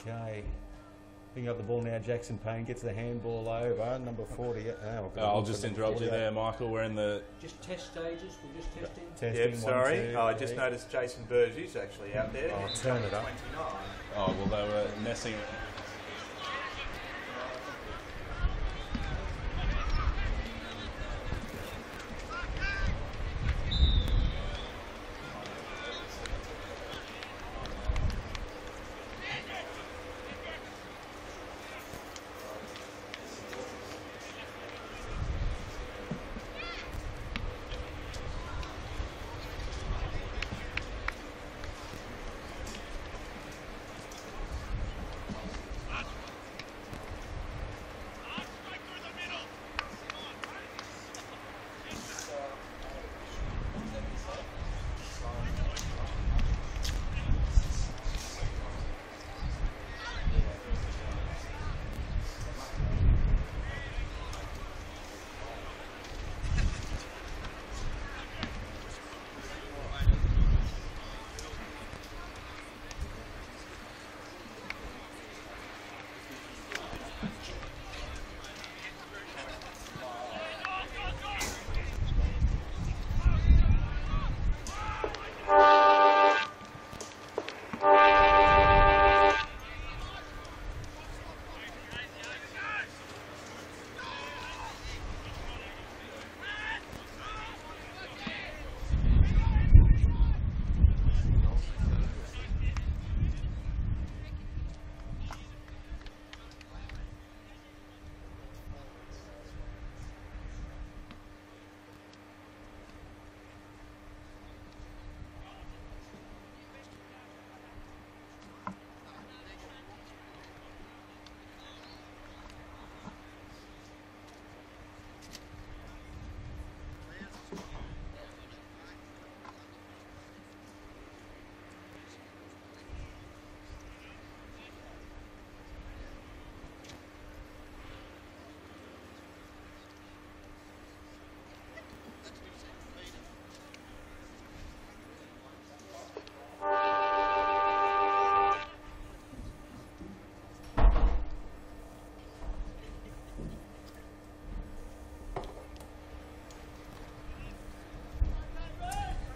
Okay. Picking up the ball now, Jackson Payne gets the handball over, number 40. I'll just interrupt you there, Michael. We're in the... Just test stages, we're just testing. Testing, Yep, sorry. 1, 2, I just noticed Jason Burgess actually out there. Oh, turn it up. 29. Oh, well, they were messing...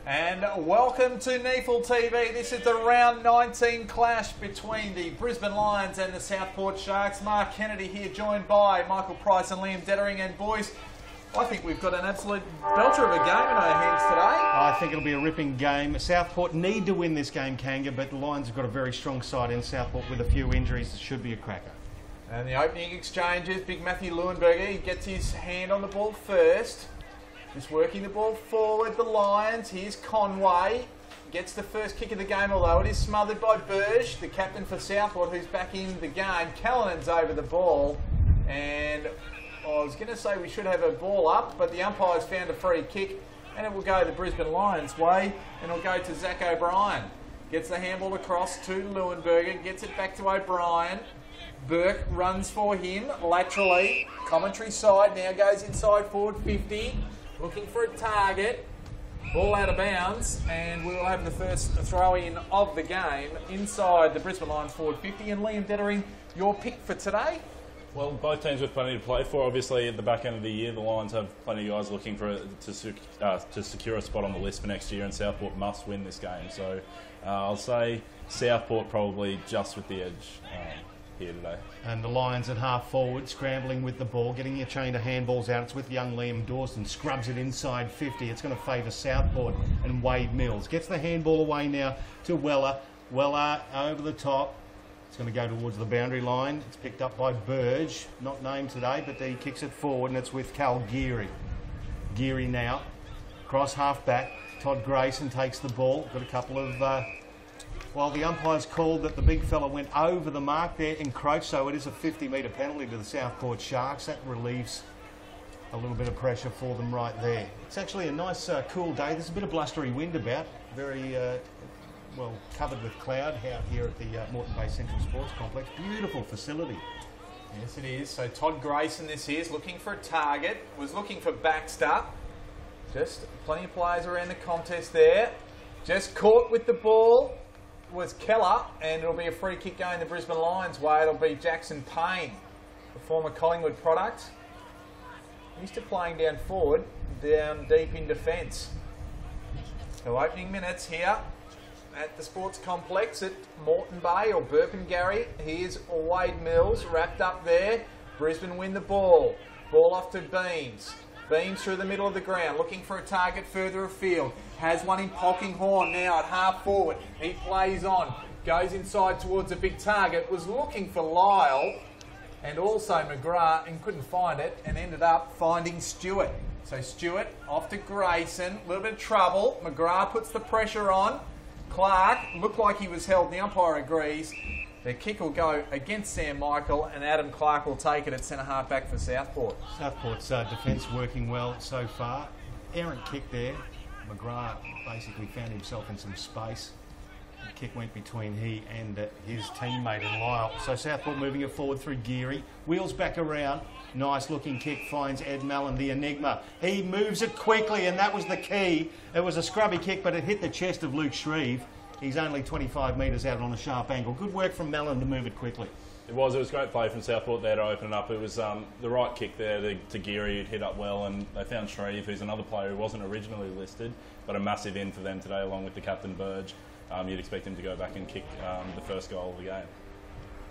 And welcome to NEAFL TV. This is the round 19 clash between the Brisbane Lions and the Southport Sharks. Mark Kennedy here, joined by Michael Price and Liam Dettering. And boys, I think we've got an absolute belter of a game in our hands today. I think it'll be a ripping game. Southport need to win this game, Kanga, but the Lions have got a very strong side in Southport with a few injuries. It should be a cracker. And the opening exchanges, big Matthew Leuenberger, he gets his hand on the ball first. Just working the ball forward, the Lions. Here's Conway. Gets the first kick of the game, although it is smothered by Burge, the captain for Southport, who's back in the game. Callanan's over the ball. And I was going to say we should have a ball up, but the umpire's found a free kick. And it will go the Brisbane Lions' way. And it'll go to Zach O'Brien. Gets the handball across to Leuenberger. Gets it back to O'Brien. Burke runs for him laterally. Commentary side now goes inside forward 50. Looking for a target. Ball out of bounds, and we will have the first throw-in of the game inside the Brisbane Lions forward 50. And Liam Dettering, your pick for today? Well, both teams with plenty to play for. Obviously, at the back end of the year, the Lions have plenty of guys looking for to secure a spot on the list for next year, and Southport must win this game. So I'll say Southport probably just with the edge here today. And the Lions at half forward, scrambling with the ball, getting a chain of handballs out. It's with young Liam Dawson, scrubs it inside 50. It's going to favour Southport, and Wade Mills gets the handball away now to Weller. Weller over the top. It's going to go towards the boundary line. It's picked up by Burge, not named today, but he kicks it forward, and it's with Cal Geary. Geary now, cross half back. Todd Grayson takes the ball. Got a couple of... Well, the umpire's called that the big fella went over the mark there, encroached, so it is a 50-metre penalty to the Southport Sharks. That relieves a little bit of pressure for them right there. It's actually a nice, cool day. There's a bit of blustery wind about, very well covered with cloud out here at the Moreton Bay Central Sports Complex. Beautiful facility. Yes, it is. So Todd Grayson, this is looking for a target. Was looking for Baxter. Just plenty of players around the contest there. Just caught with the ball. was Keller, and it'll be a free kick going the Brisbane Lions way. It'll be Jackson Payne, the former Collingwood product. Used to playing down forward, down deep in defence. So opening minutes here at the Sports Complex at Moreton Bay or Burpengary. Here's Wade Mills wrapped up there. Brisbane win the ball. Ball off to Beams. Beams through the middle of the ground, looking for a target further afield. Has one in Polkinghorne now at half forward. He plays on, goes inside towards a big target, was looking for Lyle and also McGrath and couldn't find it and ended up finding Stewart. So Stewart off to Grayson, a little bit of trouble. McGrath puts the pressure on. Clark looked like he was held, the umpire agrees. The kick will go against Sam Michael and Adam Clark will take it at centre half back for Southport. Southport's defence working well so far. Errant kick there. McGrath basically found himself in some space. The kick went between he and his teammate and Lyle. So Southport moving it forward through Geary. Wheels back around. Nice looking kick finds Ed Mallon, the enigma. He moves it quickly and that was the key. It was a scrubby kick but it hit the chest of Luke Shreve. He's only 25 metres out on a sharp angle. Good work from Mallon to move it quickly. It was great play from Southport there to open it up. It was the right kick there to Geary, who'd hit up well, and they found Shreve, who's another player who wasn't originally listed, but a massive in for them today, along with the captain Burge. You'd expect him to go back and kick the first goal of the game.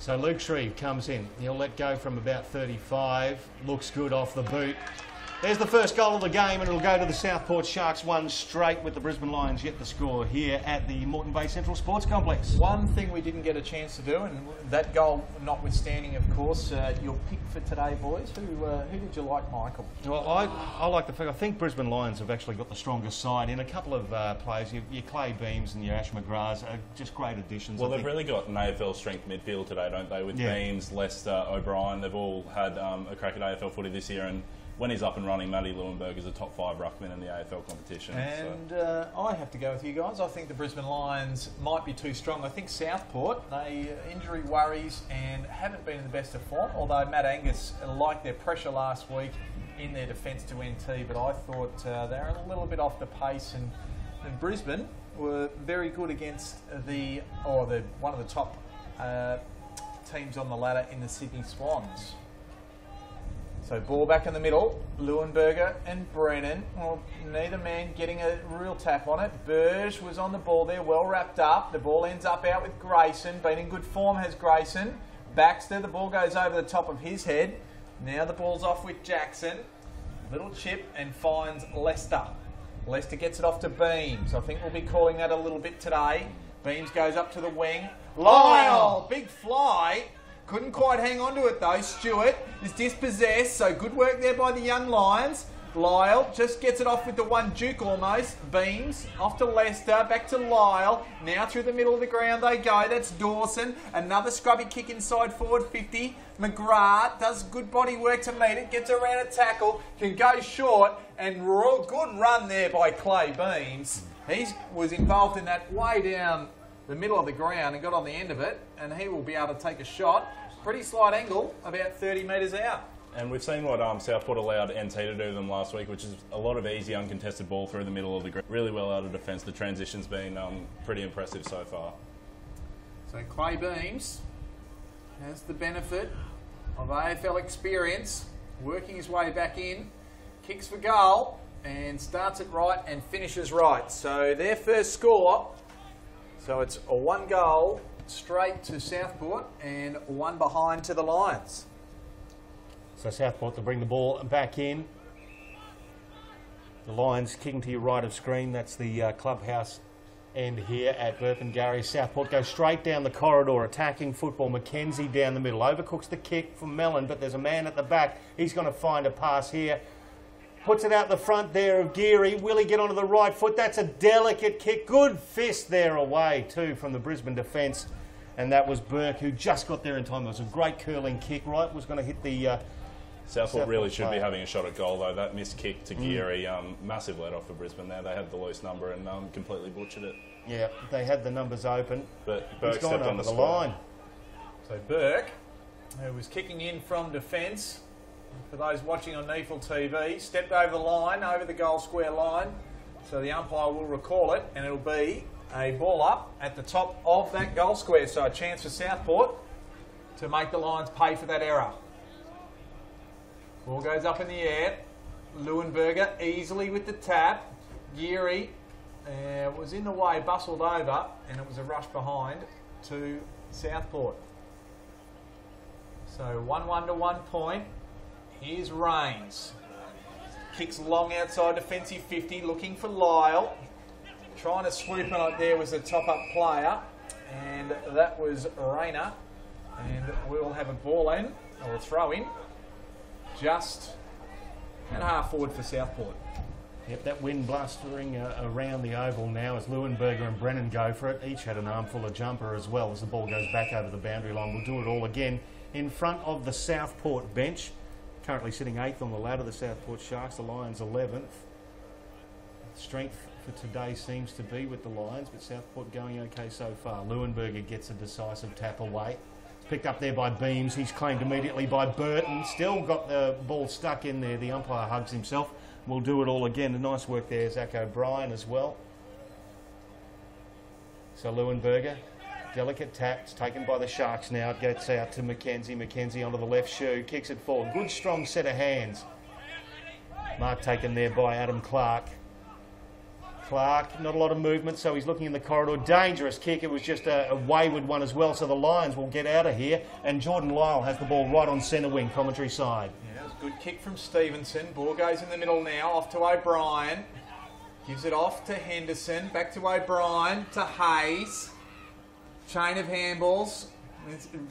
So Luke Shreve comes in. He'll let go from about 35. Looks good off the boot. There's the first goal of the game, and it'll go to the Southport Sharks, one straight, with the Brisbane Lions yet to score here at the Moreton Bay Central Sports Complex. One thing we didn't get a chance to do, and that goal notwithstanding, of course, your pick for today, boys. Who did you like, Michael? Well, I like the fact, I think Brisbane Lions have actually got the strongest side in a couple of players. Your Clay Beams and your Ash McGraths are just great additions. Well, they've really got an AFL strength midfield today, don't they? With Beams, Lester, O'Brien, they've all had a crack at AFL footy this year, and when he's up and running, Matty Leuenberg is a top 5 ruckman in the AFL competition. And I have to go with you guys. I think the Brisbane Lions might be too strong. I think Southport, they injury worries and haven't been in the best of form, although Matt Angus liked their pressure last week in their defence to NT, but I thought they're a little bit off the pace, and Brisbane were very good against one of the top teams on the ladder in the Sydney Swans. So ball back in the middle, Leuenberger and Brennan. Well, neither man getting a real tap on it. Burge was on the ball there, well wrapped up. The ball ends up out with Grayson. Been in good form has Grayson. Baxter, the ball goes over the top of his head. Now the ball's off with Jackson. Little chip and finds Lester. Lester gets it off to Beams. I think we'll be calling that a little bit today. Beams goes up to the wing. Lyle, big fly. Couldn't quite hang on to it though. Stewart is dispossessed, so good work there by the young Lions. Lyle just gets it off with the one Duke almost. Beams off to Lester, back to Lyle. Now through the middle of the ground they go. That's Dawson. Another scrubby kick inside forward 50. McGrath does good body work to meet it. Gets around a tackle. Can go short. And good run there by Clay Beams. He was involved in that way down the middle of the ground and got on the end of it, and he will be able to take a shot. Pretty slight angle, about 30 metres out. And we've seen what Southport allowed NT to do to them last week, which is a lot of easy, uncontested ball through the middle of the ground. Really well out of defence. The transition's been pretty impressive so far. So Clay Beams has the benefit of AFL experience, working his way back in, kicks for goal, and starts it right and finishes right. So their first score. So it's a 1 goal straight to Southport and 1 behind to the Lions. So Southport to bring the ball back in. The Lions kicking to your right of screen. That's the clubhouse end here at Burpengary. Southport goes straight down the corridor, attacking football. McKenzie down the middle. Overcooks the kick from Mellon, but there's a man at the back. He's going to find a pass here. Puts it out the front there of Geary. Will he get onto the right foot? That's a delicate kick. Good fist there away too from the Brisbane defence. And that was Burke who just got there in time. It was a great curling kick, right? Was going to hit the... Southport really should be having a shot at goal though. That missed kick to Geary, massive let off for Brisbane there. They had the loose number and completely butchered it. Yeah, they had the numbers open. But Burke stepped on the line. So Burke, who was kicking in from defence, for those watching on NEAFL TV, stepped over the line, over the goal square line. So the umpire will recall it, and it'll be a ball up at the top of that goal square. So a chance for Southport to make the Lions pay for that error. Ball goes up in the air. Leuenberger easily with the tap. Geary was in the way, bustled over, and it was a rush behind to Southport. So 1-1 to 1 point. Here's Rains. Kicks long outside defensive 50, looking for Lyle. Trying to swoop on it there was the top-up player, and that was Rayner. And we'll have a ball in, or a throw in, just at half forward for Southport. Yep, that wind blustering around the oval now as Leuenberger and Brennan go for it. Each had an armful of jumper as well as the ball goes back over the boundary line. We'll do it all again in front of the Southport bench. Currently sitting 8th on the ladder, the Southport Sharks, the Lions 11th. Strength for today seems to be with the Lions, but Southport going okay so far. Leuenberger gets a decisive tap away. It's picked up there by Beams. He's claimed immediately by Burton. Still got the ball stuck in there. The umpire hugs himself. We'll do it all again. A nice work there, Zach O'Brien as well. So Leuenberger, delicate tap. It's taken by the Sharks now. It gets out to Mackenzie. Mackenzie onto the left shoe. Kicks it forward. Good strong set of hands. Mark taken there by Adam Clark. Clark, not a lot of movement, so he's looking in the corridor. Dangerous kick. It was just a wayward one as well, so the Lions will get out of here. And Jordan Lyle has the ball right on centre wing, commentary side. Yeah, it was a good kick from Stevenson. Ball goes in the middle now, off to O'Brien. Gives it off to Henderson. Back to O'Brien, to Hayes. Chain of handballs.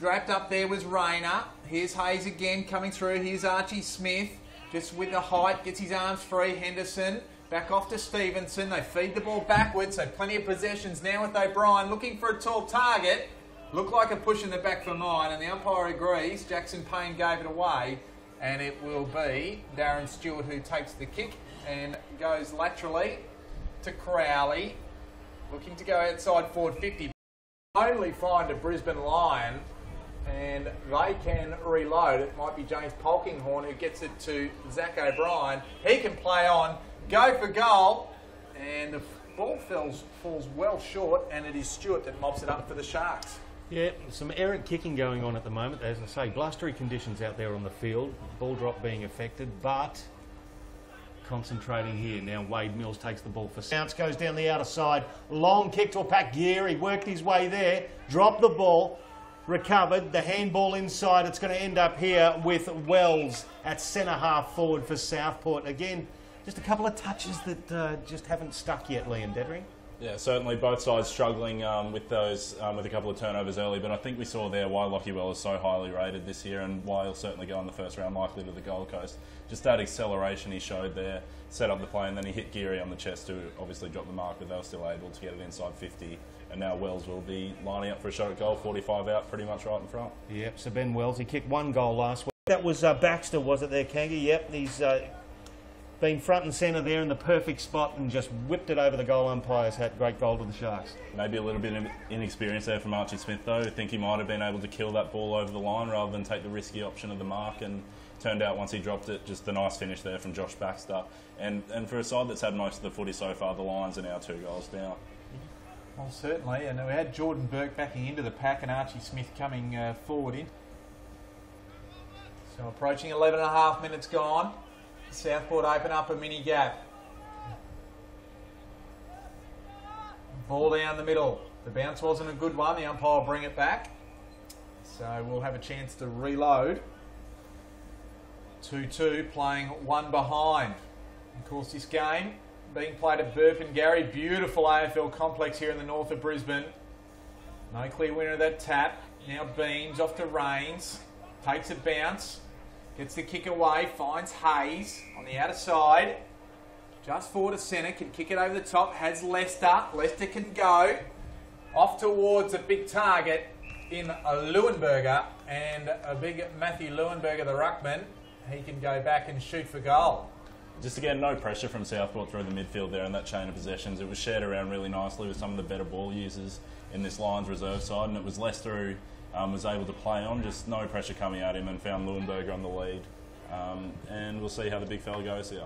Wrapped up there was Rayner. Here's Hayes again coming through. Here's Archie Smith. Just with the height, gets his arms free. Henderson. Back off to Stevenson. They feed the ball backwards, so plenty of possessions now with O'Brien looking for a tall target. Looked like a push in the back for mine, and the umpire agrees. Jackson Payne gave it away, and it will be Darren Stewart who takes the kick and goes laterally to Crowley. Looking to go outside forward 50. Only find a Brisbane Lion, and they can reload. It might be James Polkinghorn who gets it to Zach O'Brien. He can play on. Go for goal, and the ball falls well short, and it is Stewart that mops it up for the Sharks. Yeah, some errant kicking going on at the moment. As I say, blustery conditions out there on the field. Ball drop being affected, but concentrating here. Now Wade Mills takes the ball for Sounds, goes down the outer side. Long kick to a pack. Geary worked his way there, dropped the ball, recovered. The handball inside. It's going to end up here with Wells at centre half forward for Southport. Again, just a couple of touches that just haven't stuck yet, Liam Dettering. Yeah, certainly both sides struggling with those, with a couple of turnovers early, but I think we saw there why Lockie Well is so highly rated this year and why he'll certainly go in the first round, likely to the Gold Coast. Just that acceleration he showed there, set up the play, and then he hit Geary on the chest to obviously drop the mark, but they were still able to get it inside 50. And now Wells will be lining up for a shot at goal, 45 out, pretty much right in front. Yep, so Ben Wells, he kicked one goal last week. That was Baxter, was it there, Kangi? Yep, he's been front and centre there in the perfect spot and just whipped it over the goal umpire's hat. Great goal to the Sharks. Maybe a little bit of inexperience there from Archie Smith though. I think he might have been able to kill that ball over the line rather than take the risky option of the mark, and turned out once he dropped it, just a nice finish there from Josh Baxter. And for a side that's had most of the footy so far, the Lions are now 2 goals down. Well, certainly, and we had Jordan Burke backing into the pack and Archie Smith coming forward in. So approaching 11.5 minutes gone. Southport open up a mini gap. Ball down the middle. The bounce wasn't a good one. The umpire will bring it back. So we'll have a chance to reload. 2-2, playing one behind. Of course, this game being played at Burpengary. Beautiful AFL complex here in the north of Brisbane. No clear winner of that tap. Now Beams off to Rains. Takes a bounce. Gets the kick away, finds Hayes on the outer side. Just forward to centre, can kick it over the top, has Lester. Lester can go. Off towards a big target in Leuenberger, and a big Matthew Leuenberger, the ruckman. He can go back and shoot for goal. Just again, no pressure from Southport through the midfield there in that chain of possessions. It was shared around really nicely with some of the better ball users in this Lions reserve side, and it was Lester who was able to play on, just no pressure coming at him, and found Leuenberger on the lead. And we'll see how the big fella goes here.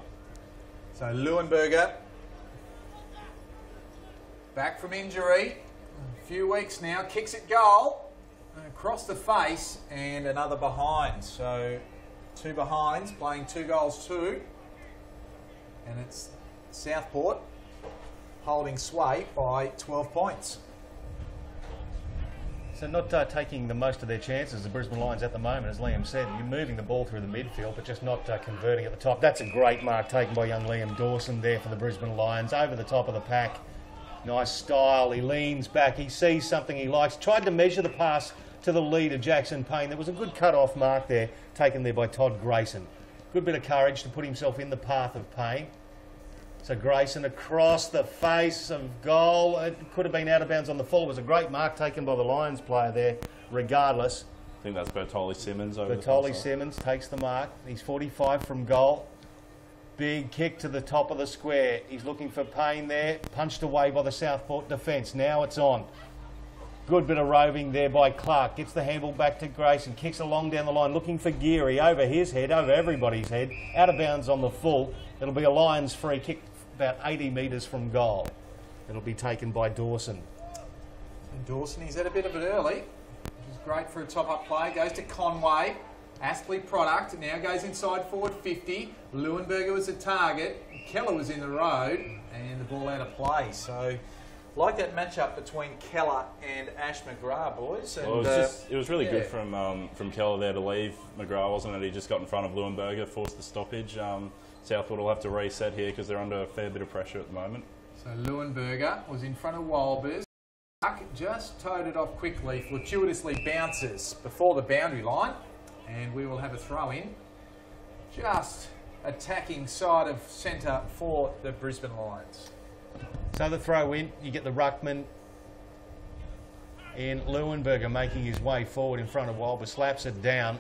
So Leuenberger back from injury, a few weeks now, kicks it goal, across the face, and another behind. So 2 behinds, playing 2 goals 2, and it's Southport holding sway by 12 points. So not taking the most of their chances, the Brisbane Lions at the moment, as Liam said. You're moving the ball through the midfield, but just not converting at the top. That's a great mark taken by young Liam Dawson there for the Brisbane Lions. Over the top of the pack. Nice style. He leans back. He sees something he likes. Tried to measure the pass to the leader, Jackson Payne. There was a good cut-off mark there, taken there by Todd Grayson. Good bit of courage to put himself in the path of Payne. So Grayson across the face of goal. It could have been out of bounds on the full. It was a great mark taken by the Lions player there, regardless. I think that's Bertoli Simmons over Bertoli Simmons takes the mark. He's 45 from goal. Big kick to the top of the square. He's looking for Payne there. Punched away by the Southport defence. Now it's on. Good bit of roving there by Clark. Gets the handball back to Grayson. Kicks along down the line, looking for Geary. Over his head, over everybody's head. Out of bounds on the full. It'll be a Lions free kick about 80 metres from goal. It'll be taken by Dawson. And Dawson, he's had a bit of it early, which is great for a top-up play. Goes to Conway. Astley product. Now goes inside forward 50. Leuenberger was the target. Keller was in the road. And the ball out of play. So, like that matchup between Keller and Ash McGrath, boys. And, well, it was really good from Keller there to leave McGrath, wasn't it? He just got in front of Leuenberger, forced the stoppage. Southport will have to reset here because they're under a fair bit of pressure at the moment. So Leuenberger was in front of Walbers. Just towed it off quickly, fortuitously bounces before the boundary line, and we will have a throw in. Just attacking side of centre for the Brisbane Lions. So the throw in, you get the ruckman in Leuenberger making his way forward in front of Walbers, slaps it down.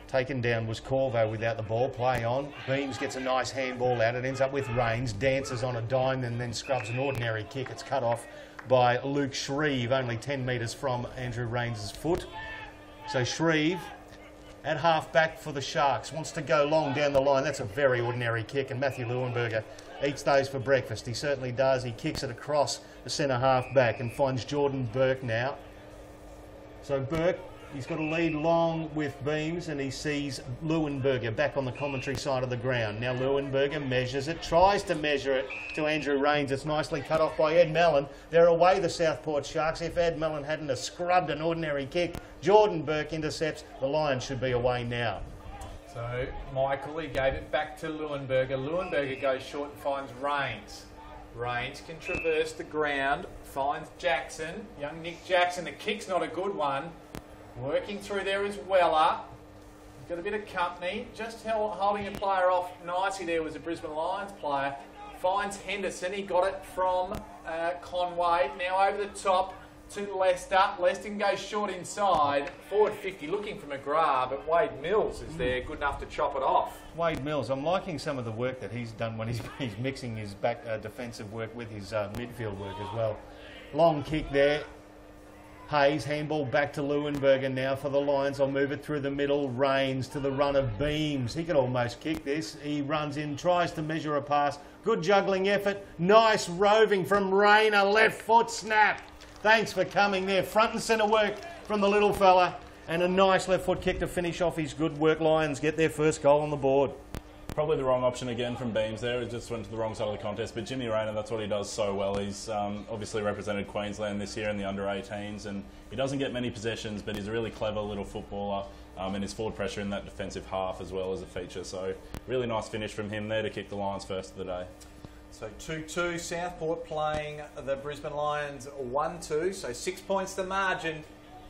Taken down was Corvo without the ball. Play on. Beams gets a nice handball out. It ends up with Rains. Dances on a dime and then scrubs an ordinary kick. It's cut off by Luke Shreve, only 10 metres from Andrew Rains' foot. So Shreve at half back for the Sharks. Wants to go long down the line. That's a very ordinary kick, and Matthew Leuenberger eats those for breakfast. He certainly does. He kicks it across the centre half back and finds Jordan Burke now. So Burke, he's got a lead long with Beams, and he sees Leuenberger back on the commentary side of the ground. Now Leuenberger measures it, tries to measure it to Andrew Rains. It's nicely cut off by Ed Mellon. They're away, the Southport Sharks. If Ed Mellon hadn't have scrubbed an ordinary kick, Jordan Burke intercepts. The Lions should be away now. So Michael, he gave it back to Leuenberger. Leuenberger goes short and finds Rains. Rains can traverse the ground, finds Jackson. Young Nick Jackson, the kick's not a good one. Working through there is Weller. He's got a bit of company. Just holding a player off nicely there was a Brisbane Lions player. Finds Henderson. He got it from Conway. Now over the top to Lester. Lester goes short inside. Forward 50 looking for McGrath, but Wade Mills is there good enough to chop it off. Wade Mills, I'm liking some of the work that he's done when he's mixing his back defensive work with his midfield work as well. Long kick there. Hayes, handball back to Leuenberger now for the Lions. I'll move it through the middle. Rains to the run of Beams. He could almost kick this. He runs in, tries to measure a pass. Good juggling effort. Nice roving from Rayner. Left foot snap. Thanks for coming there. Front and centre work from the little fella. And a nice left foot kick to finish off his good work. Lions get their first goal on the board. Probably the wrong option again from Beams there. It just went to the wrong side of the contest. But Jimmy Rayner, that's what he does so well. He's obviously represented Queensland this year in the under-18s, and he doesn't get many possessions, but he's a really clever little footballer, and his forward pressure in that defensive half as well as a feature. So really nice finish from him there to kick the Lions first of the day. So 2-2, Southport playing the Brisbane Lions 1-2. So 6 points the margin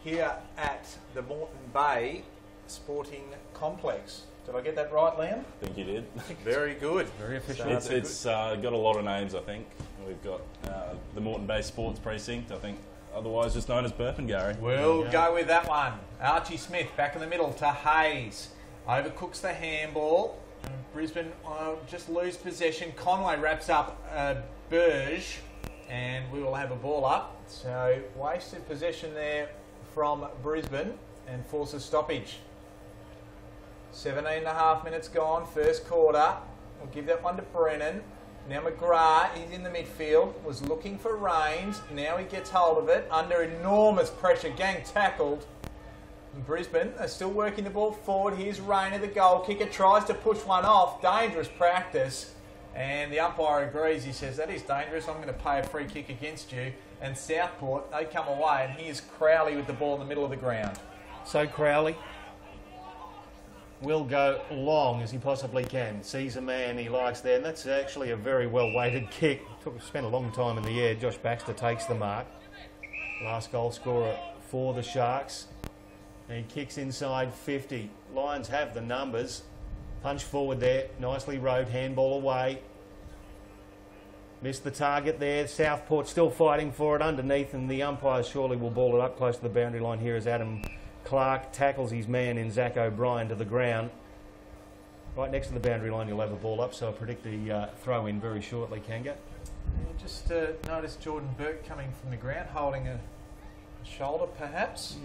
here at the Moreton Bay Sporting Complex. Did I get that right, Liam? I think you did. Very good. Very efficient. It's got a lot of names, I think. We've got the Moreton Bay Sports Precinct, I think, otherwise just known as Burpengary. We'll go with that one. Archie Smith back in the middle to Hayes. Overcooks the handball. Brisbane just lose possession. Conway wraps up Burge, and we will have a ball up. So wasted possession there from Brisbane and forces stoppage. 17.5 minutes gone, first quarter. We'll give that one to Brennan. Now McGrath, he's in the midfield, was looking for Rains. Now he gets hold of it under enormous pressure. Gang tackled. Brisbane are still working the ball forward. Here's Rayner, the goal kicker, tries to push one off. Dangerous practice. And the umpire agrees. He says, that is dangerous. I'm going to pay a free kick against you. And Southport, they come away. And here's Crowley with the ball in the middle of the ground. So Crowley will go long as he possibly can. Sees a man he likes there. And that's actually a very well-weighted kick. Spent a long time in the air. Josh Baxter takes the mark. Last goal scorer for the Sharks. And he kicks inside 50. Lions have the numbers. Punch forward there. Nicely rode. Handball away. Missed the target there. Southport still fighting for it underneath, and the umpires surely will ball it up close to the boundary line here as Adam Clark tackles his man in Zach O'Brien to the ground. Right next to the boundary line, you'll have a ball up, so I predict the throw in very shortly, Kanga. Just noticed Jordan Burke coming from the ground, holding a shoulder perhaps.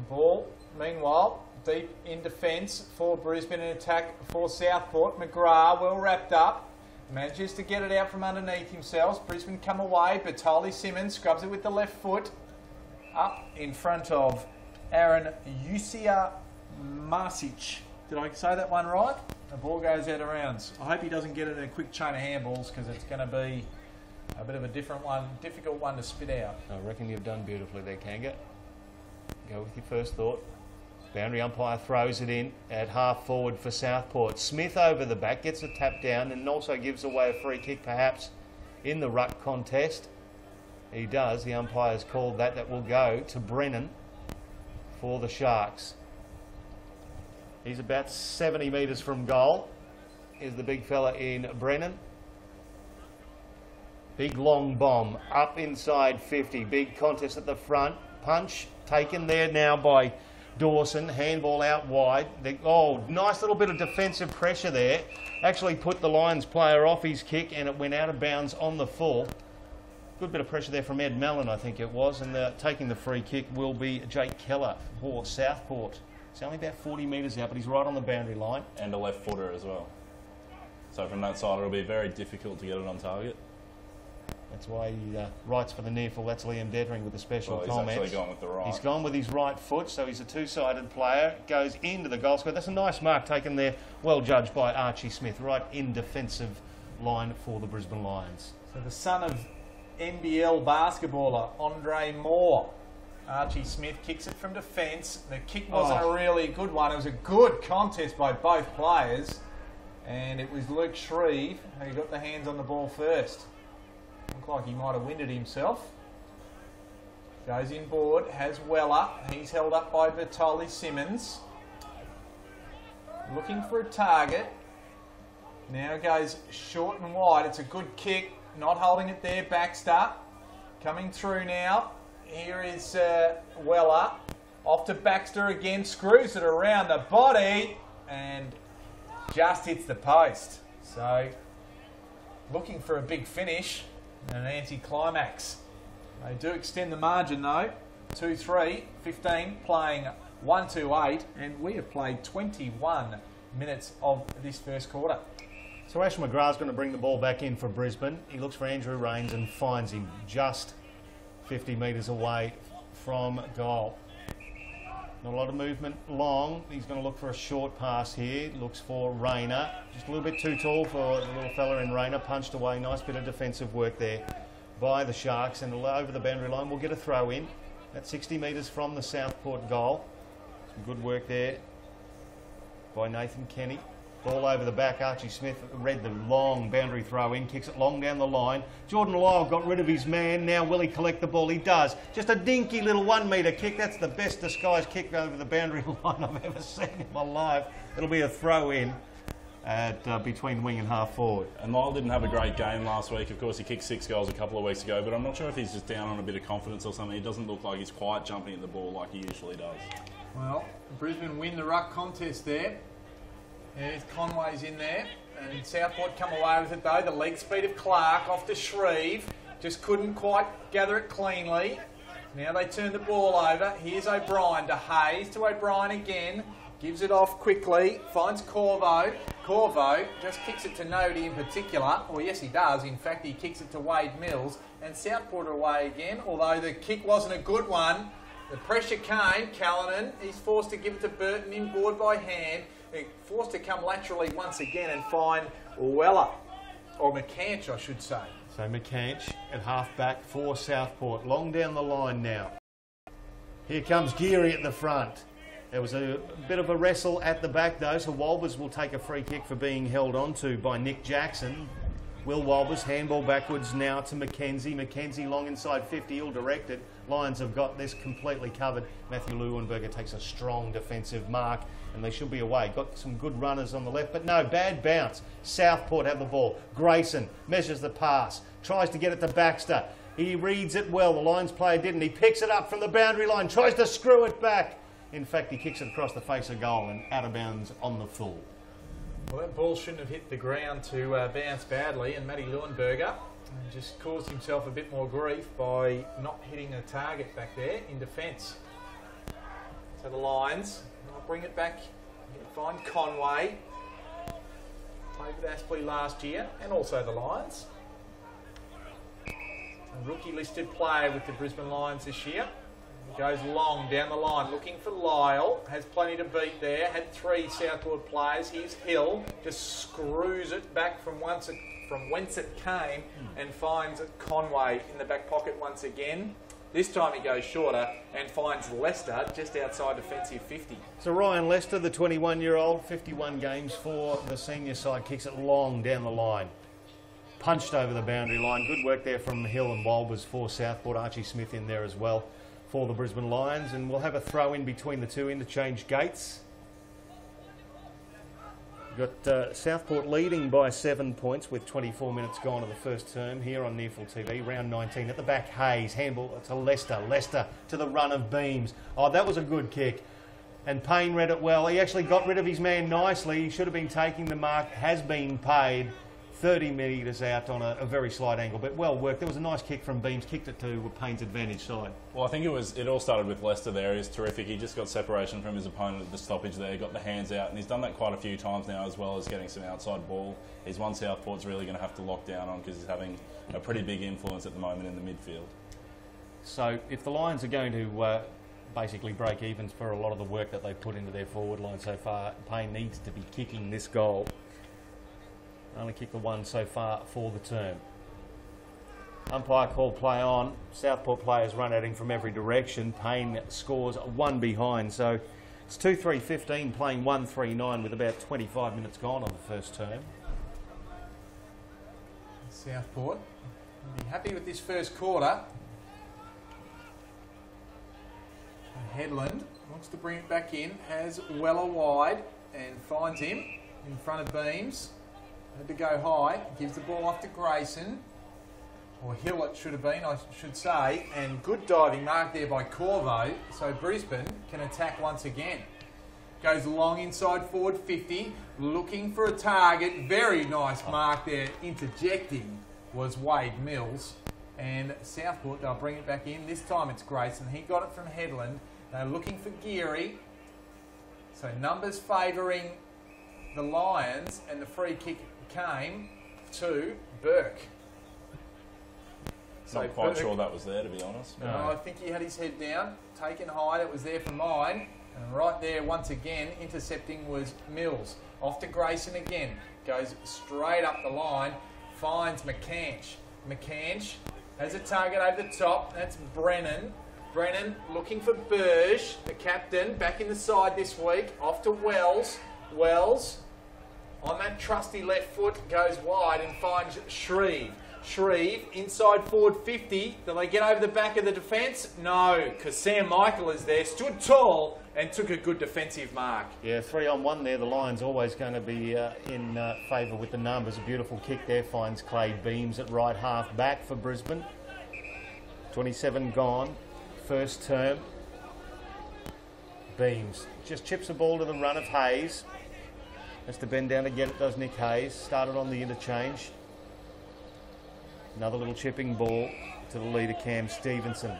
Ball, meanwhile, deep in defence for Brisbane, in attack for Southport. McGrath, well wrapped up, manages to get it out from underneath himself. Brisbane come away. Bertoli Simmons scrubs it with the left foot. Up in front of Aaron Usia Masic. Did I say that one right? The ball goes out of rounds. I hope he doesn't get it in a quick chain of handballs, because it's going to be a bit of a difficult one to spit out. I reckon you've done beautifully there, Kanga. Go with your first thought. Boundary umpire throws it in at half forward for Southport. Smith over the back, gets a tap down and also gives away a free kick perhaps in the ruck contest. He does. The umpire's called that. That will go to Brennan for the Sharks. He's about 70 metres from goal. Here's the big fella in Brennan. Big long bomb up inside 50. Big contest at the front. Punch taken there now by Dawson. Handball out wide. Nice little bit of defensive pressure there. Actually put the Lions player off his kick, and it went out of bounds on the full. Good bit of pressure there from Ed Mellon, I think it was. And taking the free kick will be Jake Keller for Southport. It's only about 40 metres out, but he's right on the boundary line. And a left footer as well. So from that side, it'll be very difficult to get it on target. That's why he writes for the NEAFL. That's Liam Dettering with the special comments. He's actually gone with the right. He's gone with his right foot, so he's a two-sided player. Goes into the goal square. That's a nice mark taken there. Well judged by Archie Smith. Right in defensive line for the Brisbane Lions. So the son of NBL basketballer Andre Moore. Archie Smith kicks it from defence. The kick wasn't a really good one. It was a good contest by both players. And it was Luke Shreve who got the hands on the ball first. Looked like he might have winded himself. Goes inboard, has Weller. He's held up by Bertoli Simmons. Looking for a target. Now goes short and wide. It's a good kick. Not holding it there. Baxter coming through now. Here is Weller. Off to Baxter again. Screws it around the body and just hits the post. So looking for a big finish. An anti-climax. They do extend the margin though. 2-3, 15, playing 1-2-8, and we have played 21 minutes of this first quarter. So Ash McGrath's going to bring the ball back in for Brisbane. He looks for Andrew Rains and finds him just 50 metres away from goal. Not a lot of movement long. He's going to look for a short pass here. Looks for Rayner. Just a little bit too tall for the little fella in Rayner. Punched away. Nice bit of defensive work there by the Sharks. And over the boundary line, we'll get a throw in. At 60 metres from the Southport goal. Some good work there by Nathan Kenny. Ball over the back. Archie Smith read the long boundary throw in. Kicks it long down the line. Jordan Lyle got rid of his man. Now will he collect the ball? He does. Just a dinky little 1 metre kick. That's the best disguised kick over the boundary line I've ever seen in my life. It'll be a throw in at between wing and half forward. And Lyle didn't have a great game last week. Of course, he kicked 6 goals a couple of weeks ago, but I'm not sure if he's just down on a bit of confidence or something. He doesn't look like he's quite jumping at the ball like he usually does. Well, Brisbane win the ruck contest there. Yeah, Conway's in there, and Southport come away with it though. The leg speed of Clark off to Shreve, just couldn't quite gather it cleanly. Now they turn the ball over. Here's O'Brien to Hayes, to O'Brien again, gives it off quickly, finds Corvo. Corvo just kicks it to nobody in particular. Well, yes, he does. In fact, he kicks it to Wade Mills. And Southport are away again, although the kick wasn't a good one. The pressure came. Callanan, he's forced to give it to Burton inboard by hand. Forced to come laterally once again and find Weller. Or McCanch, I should say. So McCanch at half-back for Southport. Long down the line now. Here comes Geary at the front. There was a bit of a wrestle at the back though, so Walbers will take a free kick for being held onto by Nick Jackson. Will Walbers, handball backwards now to Mackenzie. Mackenzie long inside 50, all directed. Lions have got this completely covered. Matthew Leuenberger takes a strong defensive mark and they should be away. Got some good runners on the left, but no, bad bounce. Southport have the ball. Grayson measures the pass, tries to get it to Baxter. He reads it well, the Lions player didn't. He picks it up from the boundary line, tries to screw it back. In fact, he kicks it across the face of goal and out of bounds on the full. Well, that ball shouldn't have hit the ground to bounce badly, and Matty Leuenberger just caused himself a bit more grief by not hitting a target back there in defence. So the Lions will bring it back, find Conway. Played with Aspley last year, and also the Lions. A rookie listed player with the Brisbane Lions this year. He goes long down the line, looking for Lyle. Has plenty to beat there. Had 3 Southport players. Here's Hill. Just screws it back from whence it came and finds Conway in the back pocket once again. This time he goes shorter and finds Lester just outside defensive 50. So Ryan Lester, the 21-year-old, 51 games for the senior side, kicks it long down the line. Punched over the boundary line. Good work there from Hill and Walbers for Southport. Archie Smith in there as well for the Brisbane Lions, and we'll have a throw in between the two interchange gates. We've got Southport leading by 7 points with 24 minutes gone of the first term here on NEAFL TV. Round 19 at the back, Hayes, handball to Lester. Lester to the run of Beams. Oh, that was a good kick. And Payne read it well. He actually got rid of his man nicely. He should have been taking the mark, has been paid. 30 metres out on a very slight angle, but well worked. There was a nice kick from Beams, kicked it to Payne's advantage side. Well, I think it all started with Lester there. He was terrific. He just got separation from his opponent at the stoppage there, got the hands out, and he's done that quite a few times now, as well as getting some outside ball. He's one Southport's really going to have to lock down on because he's having a pretty big influence at the moment in the midfield. So if the Lions are going to basically break evens for a lot of the work that they've put into their forward line so far, Payne needs to be kicking this goal. Only kicked the one so far for the term. Umpire called play on. Southport players run at him from every direction. Payne scores 1 behind. So it's 2-3-15 playing 1-3-9 with about 25 minutes gone on the first term. Southport will be happy with this first quarter. Headland wants to bring it back in. Has Weller wide and finds him in front of Beams. Had to go high, gives the ball off to Grayson, or Hill it should have been, I should say, and good diving mark there by Corvo, so Brisbane can attack once again. Goes long inside forward 50, looking for a target, very nice mark there, interjecting was Wade Mills, and Southport, they'll bring it back in, this time it's Grayson, he got it from Headland, they're looking for Geary, so numbers favouring the Lions, and the free kick came to Burke. So Not quite Burke, sure that was there, to be honest. No, I think he had his head down, taken high, it was there for mine, and right there once again, intercepting was Mills. Off to Grayson again, goes straight up the line, finds McCanch. McCanch has a target over the top, that's Brennan. Brennan looking for Burge, the captain, back in the side this week, off to Wells. Wells, on that trusty left foot, goes wide and finds Shreve. Shreve, inside forward 50. Do they get over the back of the defence? No, because Sam Michael is there, stood tall and took a good defensive mark. Yeah, 3-on-1 there. The Lions always going to be in favour with the numbers. A beautiful kick there, finds Clay Beams at right half back for Brisbane. 27 gone, first term. Beams just chips the ball to the run of Hayes. Has to bend down to get it, does Nick Hayes. Started on the interchange. Another little chipping ball to the leader, Cam Stevenson.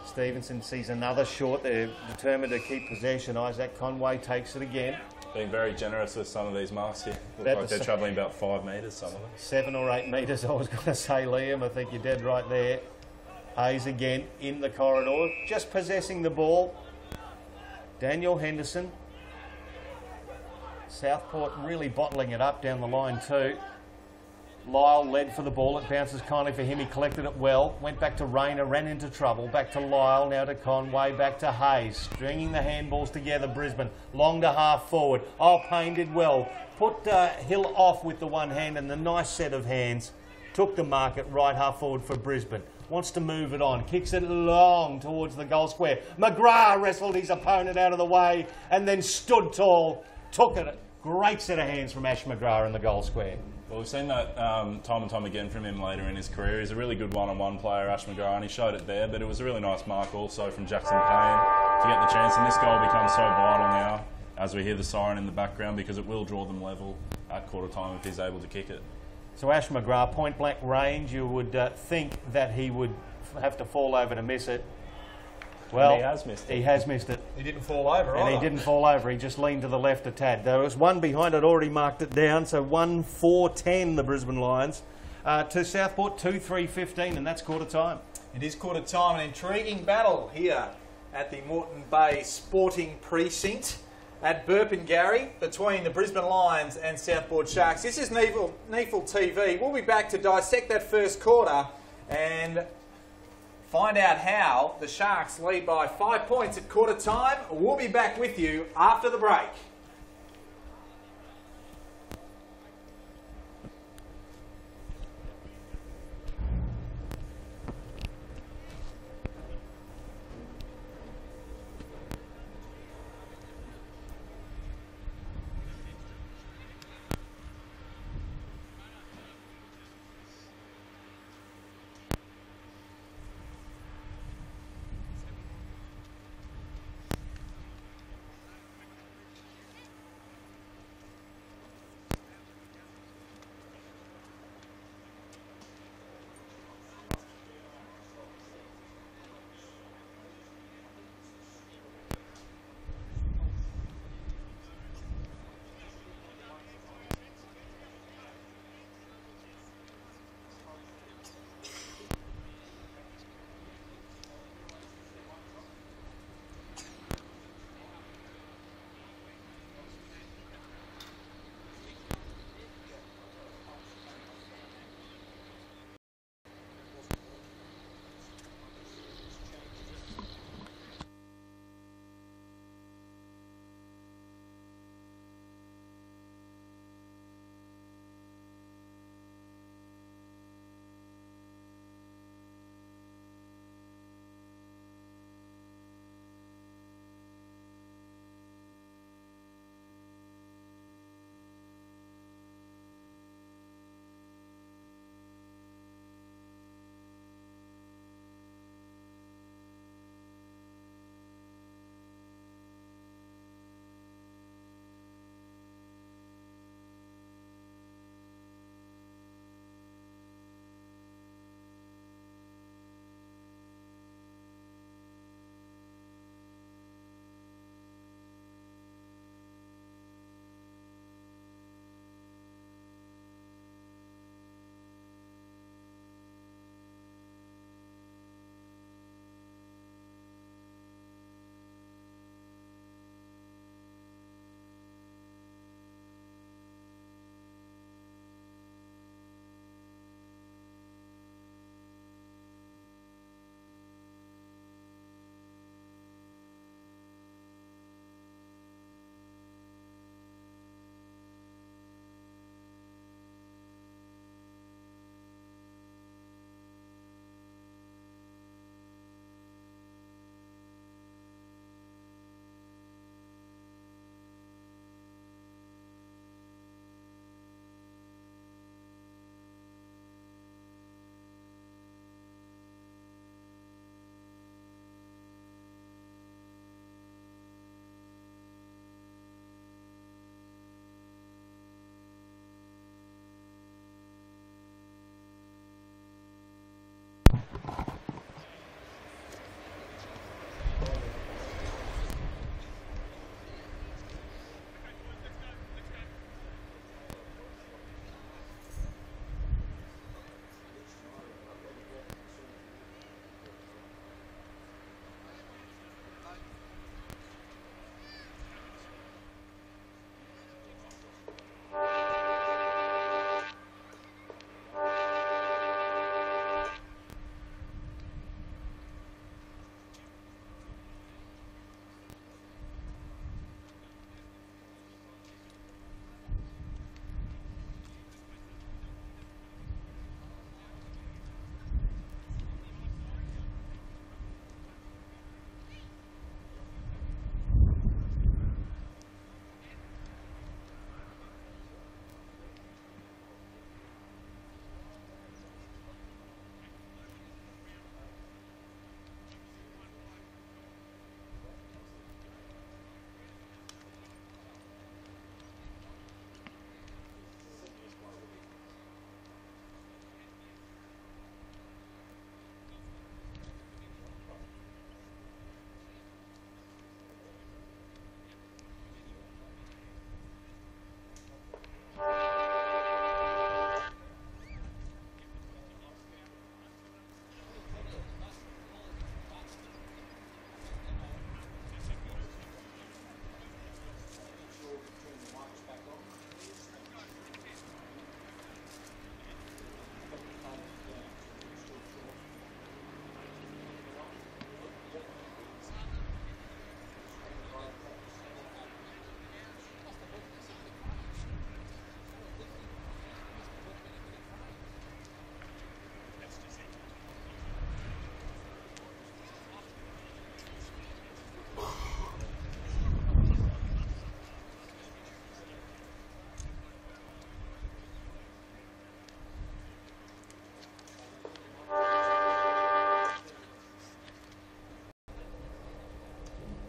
Stevenson sees another short. They're determined to keep possession. Isaac Conway takes it again. Being very generous with some of these marks here. Look About like the they're travelling about 5 metres, some of them. 7 or 8 metres, I was going to say, Liam. I think you're dead right there. Hayes again in the corridor, just possessing the ball. Daniel Henderson. Southport really bottling it up down the line too. Lyle led for the ball. It bounces kindly for him. He collected it well. Went back to Rayner, ran into trouble. Back to Lyle, now to Conway, back to Hayes. Stringing the handballs together, Brisbane. Long to half forward. Oh, Payne did well. Put Hill off with the one hand and the nice set of hands. Took the mark at right half forward for Brisbane. Wants to move it on. Kicks it long towards the goal square. McGrath wrestled his opponent out of the way and then stood tall. Took it. Great set of hands from Ash McGrath in the goal square. Well, we've seen that time and time again from him later in his career. He's a really good one-on-one player, Ash McGrath, and he showed it there, but it was a really nice mark also from Jackson Payne to get the chance, and this goal becomes so vital now as we hear the siren in the background because it will draw them level at quarter time if he's able to kick it. So Ash McGrath, point blank range, you would think that he would have to fall over to miss it. Well, and he has missed it. He has missed it. He didn't fall over, And he didn't fall over, he just leaned to the left a tad. There was one behind it, already marked it down, so 1-4-10 the Brisbane Lions. To Southport, 2-3-15, and that's quarter time. It is quarter time, an intriguing battle here at the Moreton Bay Sporting Precinct at Burpengary between the Brisbane Lions and Southport Sharks. This is NEAFL TV. We'll be back to dissect that first quarter and find out how the Sharks lead by 5 points at quarter time. We'll be back with you after the break.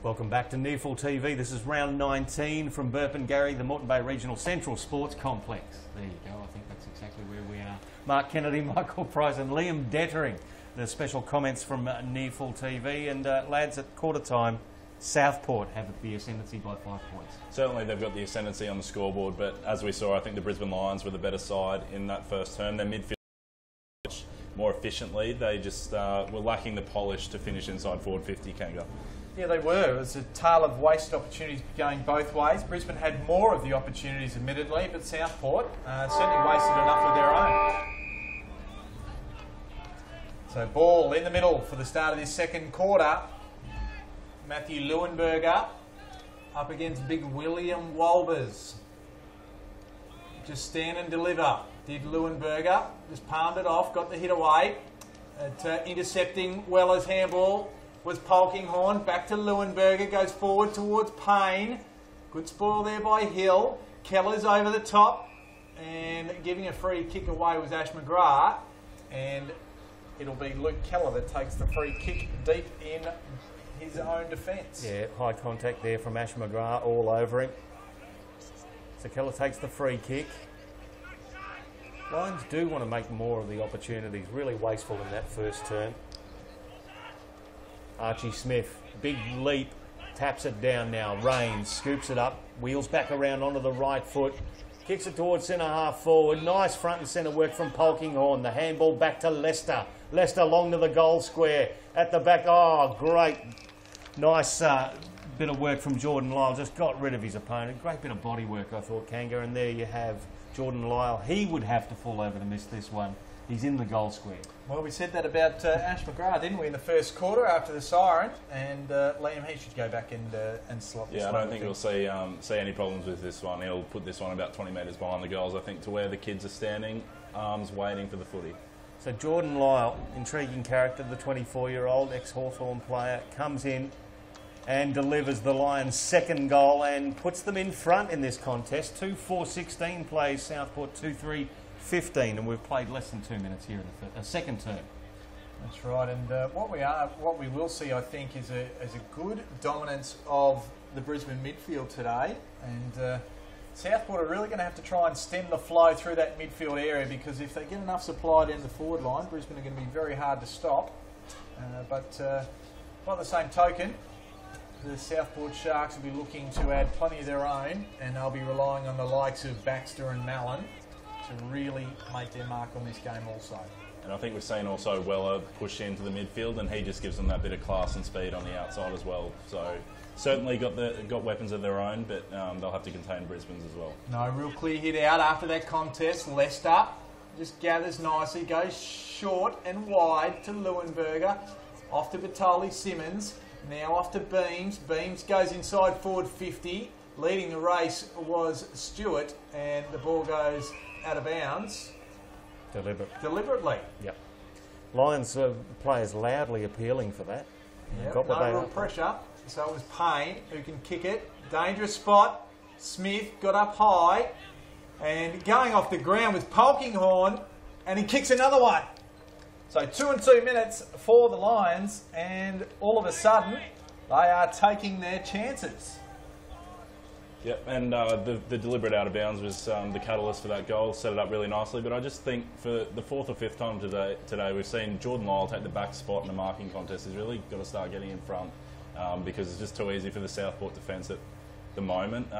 Welcome back to NEAFL TV. This is round 19 from Burpengary, the Moreton Bay Regional Central Sports Complex. There you go, I think that's exactly where we are. Mark Kennedy, Michael Price and Liam Dettering. The special comments from NEAFL TV. And lads, at quarter time, Southport have the ascendancy by 5 points. Certainly they've got the ascendancy on the scoreboard, but as we saw, I think the Brisbane Lions were the better side in that first term. Their midfield more efficiently. They just were lacking the polish to finish inside forward 50, Kanga. Yeah, they were. It was a tale of wasted opportunities going both ways. Brisbane had more of the opportunities, admittedly, but Southport certainly wasted enough of their own. So ball in the middle for the start of this second quarter. Matthew Leuenberger up against big William Wolbers. Just stand and deliver. Did Leuenberger. Just palmed it off, got the hit away. Intercepting Weller's handball was Polkinghorn. Back to Leuenberger, goes forward towards Payne. Good spoil there by Hill. Keller's over the top. And giving a free kick away was Ash McGrath. And it'll be Luke Keller that takes the free kick deep in his own defence. Yeah, high contact there from Ash McGrath all over him. So Keller takes the free kick. Lions do want to make more of the opportunities. Really wasteful in that first turn. Archie Smith, big leap, taps it down now. Rains, scoops it up, wheels back around onto the right foot. Kicks it towards centre half forward. Nice front and centre work from Polkinghorn. The handball back to Lester. Lester long to the goal square. At the back, oh, great. Nice bit of work from Jordan Lyle. Just got rid of his opponent. Great bit of body work, I thought, Kanga. And there you have Jordan Lyle. He would have to fall over to miss this one. He's in the goal square. Well, we said that about Ash McGrath, didn't we, in the first quarter after the siren? And Liam, he should go back and slot this. Yeah, I don't think we'll see any problems with this one. He'll put this one about 20 metres behind the goals, I think, to where the kids are standing, arms waiting for the footy. So Jordan Lyle, intriguing character, the 24-year-old ex-Hawthorn player, comes in and delivers the Lions' second goal and puts them in front in this contest. 2-4-16 plays Southport 2-3-15, and we've played less than 2 minutes here in the second term. That's right, and what we will see, I think, is a good dominance of the Brisbane midfield today, and Southport are really going to have to try and stem the flow through that midfield area, because if they get enough supply down the forward line, Brisbane are going to be very hard to stop. But by the same token, the Southport Sharks will be looking to add plenty of their own, and they'll be relying on the likes of Baxter and Mallon to really make their mark on this game also. And I think we've seen also Weller push into the midfield, and he just gives them that bit of class and speed on the outside as well. So certainly got weapons of their own, but they'll have to contain Brisbane's as well. No real clear hit out after that contest. Lester just gathers nicely, goes short and wide to Leuenberger, off to Batoli Simmons, now off to Beams. Beams goes inside forward 50. Leading the race was Stewart, and the ball goes out of bounds. Deliberately. Yep. Lions players loudly appealing for that. Yep, no real pressure. So it was Payne who can kick it. Dangerous spot. Smith got up high, and going off the ground was Polkinghorn, and he kicks another one. So 2 and 2 minutes for the Lions, and all of a sudden they are taking their chances. Yep, and the deliberate out of bounds was the catalyst for that goal, set it up really nicely. But I just think for the 4th or 5th time today we've seen Jordan Lyle take the back spot in the marking contest. He's really got to start getting in front because it's just too easy for the Southport defence at the moment.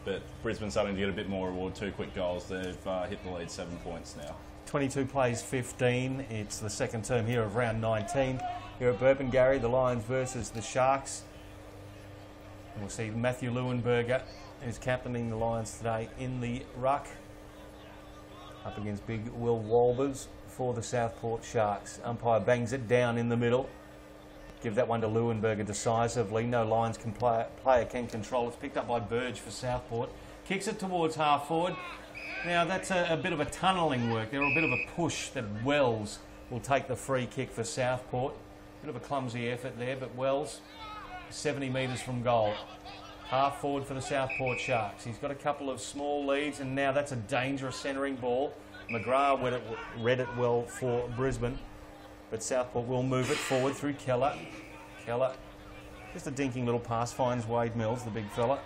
But Brisbane's starting to get a bit more reward. 2 quick goals. They've hit the lead 7 points now. 22 plays 15. It's the second term here of round 19. Here at Burpengary, the Lions versus the Sharks. And we'll see Matthew Leuenberger, who's captaining the Lions today, in the ruck. Up against big Will Wolbers for the Southport Sharks. Umpire bangs it down in the middle. Give that one to Leuenberger decisively. No Lions player can control. It's picked up by Burge for Southport. Kicks it towards half forward. Now that's a bit of a tunnelling work there, a bit of a push that Wells will take the free kick for Southport. Bit of a clumsy effort there, but Wells, 70 metres from goal. Half forward for the Southport Sharks. He's got a couple of small leads, and now that's a dangerous centering ball. McGrath read it well for Brisbane, but Southport will move it forward through Keller. Keller Just a dinking little pass, finds Wade Mills, the big fella.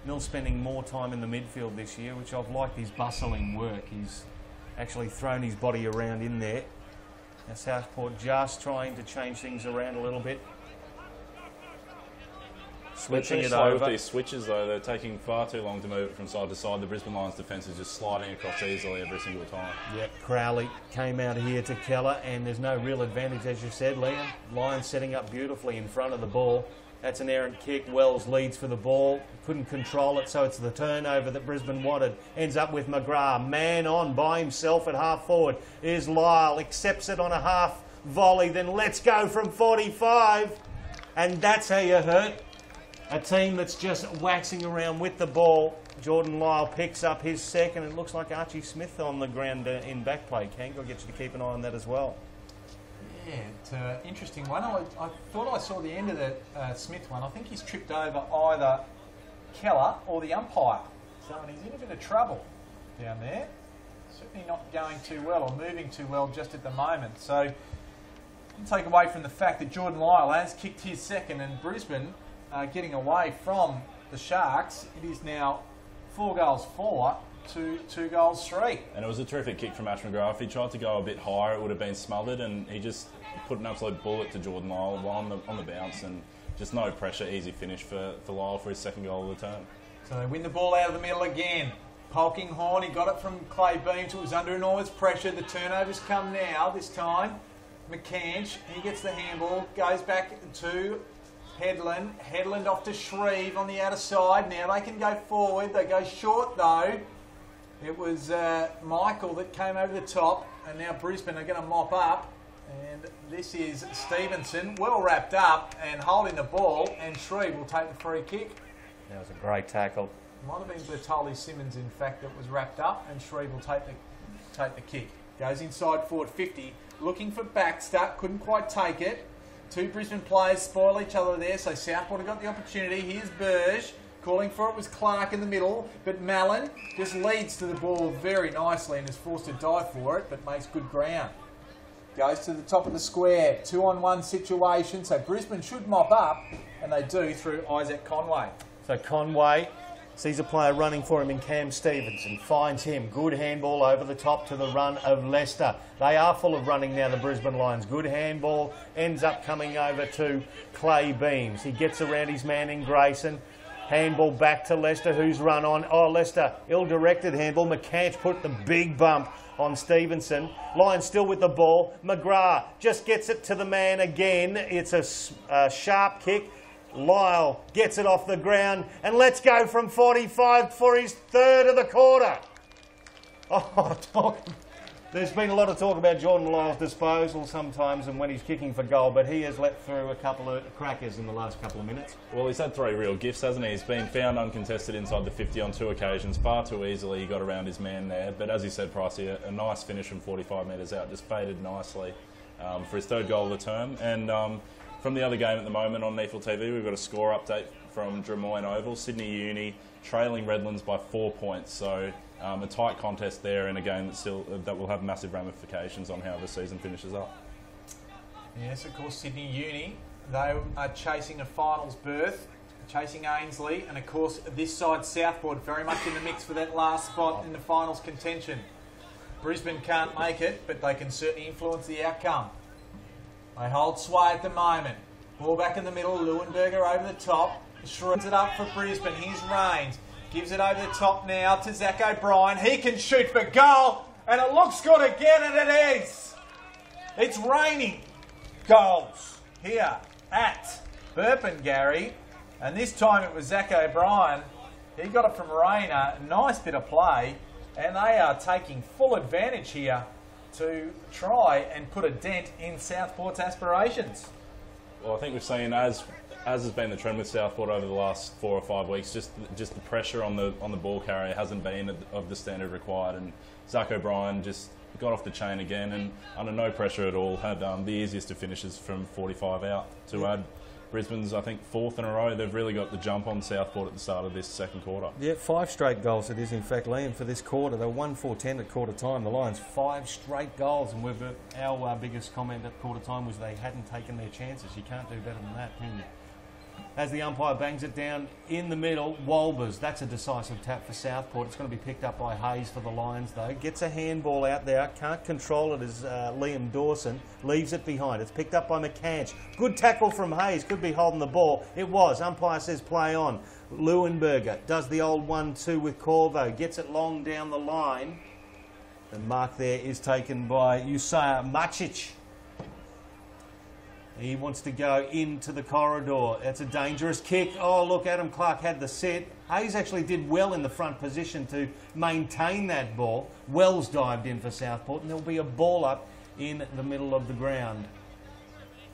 Mills spending more time in the midfield this year, which I've liked his bustling work. He's actually thrown his body around in there. Now Southport just trying to change things around a little bit. Switching it over. With these switches though, they're taking far too long to move it from side to side. The Brisbane Lions defence is just sliding across easily every single time. Yep, Crowley came out here to Keller, and there's no real advantage, as you said, Liam. Lions setting up beautifully in front of the ball. That's an errant kick. Wells leads for the ball. Couldn't control it, so it's the turnover that Brisbane wanted. Ends up with McGrath. Man on by himself at half forward. Here's Lyle. Accepts it on a half volley. Then let's go from 45. And that's how you hurt a team that's just waxing around with the ball. Jordan Lyle picks up his second. It looks like Archie Smith on the ground in back play. Kank, I'll get you to keep an eye on that as well. Yeah, it's an interesting one. I thought I saw the end of the Smith one. I think he's tripped over either Keller or the umpire. So he's in a bit of trouble down there. Certainly not going too well or moving too well just at the moment. So don't take away from the fact that Jordan Lyle has kicked his second and Brisbane getting away from the Sharks. It is now 4 goals 4 to 2 goals 3. And it was a terrific kick from Ash McGrath. If he tried to go a bit higher, it would have been smothered, and he just put an absolute bullet to Jordan Lyle on the bounce, and just no pressure, easy finish for Lyle for his second goal of the term. So they win the ball out of the middle again. Polkinghorn, he got it from Clay Beams. It was under enormous pressure. The turnovers come now, this time. McCanch, he gets the handball, goes back to Headland. Headland off to Shreve on the outer side. Now they can go forward. They go short though. It was Michael that came over the top, and now Brisbane are going to mop up. And this is Stevenson, well wrapped up and holding the ball, and Shreve will take the free kick. That was a great tackle. Might have been Bertoli Simmons, in fact, that was wrapped up, and Shreve will take the kick. Goes inside forward 50, looking for Baxter, couldn't quite take it. 2 Brisbane players spoil each other there, so Southport have got the opportunity. Here's Burge. Calling for it was Clark in the middle, but Mallon just leads to the ball very nicely and is forced to dive for it, but makes good ground. Goes to the top of the square, 2-on-1 situation, so Brisbane should mop up, and they do through Isaac Conway. So Conway sees a player running for him in Cam Stevenson, finds him, good handball over the top to the run of Leicester. They are full of running now, the Brisbane Lions. Good handball, ends up coming over to Clay Beams. He gets around his man in Grayson. Handball back to Leicester, who's run on. Oh, Leicester, ill-directed handball. McCanch put the big bump on Stevenson. Lions still with the ball. McGrath just gets it to the man again. It's a sharp kick. Lyle gets it off the ground. And let's go from 45 for his third of the quarter. Oh, there's been a lot of talk about Jordan Lyle's disposal sometimes and when he's kicking for goal, but he has let through a couple of crackers in the last couple of minutes. Well, he's had 3 real gifts, hasn't he? He's been found uncontested inside the 50 on 2 occasions. Far too easily he got around his man there. But as you said, Pricey, a nice finish from 45 metres out. Just faded nicely for his 3rd goal of the term. And from the other game at the moment on NEAFL TV, we've got a score update from Drummoyne Oval. Sydney Uni trailing Redlands by 4 points. So a tight contest there in a game that will have massive ramifications on how the season finishes up. Yes, of course, Sydney Uni, they are chasing a finals berth, chasing Ainsley, and of course this side Southport very much in the mix for that last spot in the finals contention. Brisbane can't make it, but they can certainly influence the outcome. They hold sway at the moment. Ball back in the middle, Leuenberger over the top, shreds it up for Brisbane. Here's Rains. Gives it over the top now to Zach O'Brien. He can shoot for goal, and it looks good again, and it is. It's raining goals here at Burpengary, and this time it was Zach O'Brien. He got it from Rayner. Nice bit of play, and they are taking full advantage here to try and put a dent in Southport's aspirations. Well, I think we've seen, as has been the trend with Southport over the last 4 or 5 weeks, just the pressure on the ball carrier hasn't been of the standard required, and Zach O'Brien just got off the chain again and under no pressure at all had the easiest of finishes from 45 out to add Brisbane's, I think, 4th in a row. They've really got the jump on Southport at the start of this second quarter. Yeah, 5 straight goals it is, in fact, Liam, for this quarter. They were 1-4-10 at quarter time. The Lions, 5 straight goals. And our biggest comment at quarter time was they hadn't taken their chances. You can't do better than that, can you? As the umpire bangs it down in the middle, Walbers, that's a decisive tap for Southport. It's going to be picked up by Hayes for the Lions, though. Gets a handball out there, can't control it as Liam Dawson leaves it behind. It's picked up by McCanch. Good tackle from Hayes, could be holding the ball. It was. Umpire says play on. Leuenberger does the old 1-2 with Corvo, gets it long down the line. The mark there is taken by Usaya Macic. He wants to go into the corridor. That's a dangerous kick. Oh, look, Adam Clark had the set. Hayes actually did well in the front position to maintain that ball. Wells dived in for Southport, and there'll be a ball up in the middle of the ground.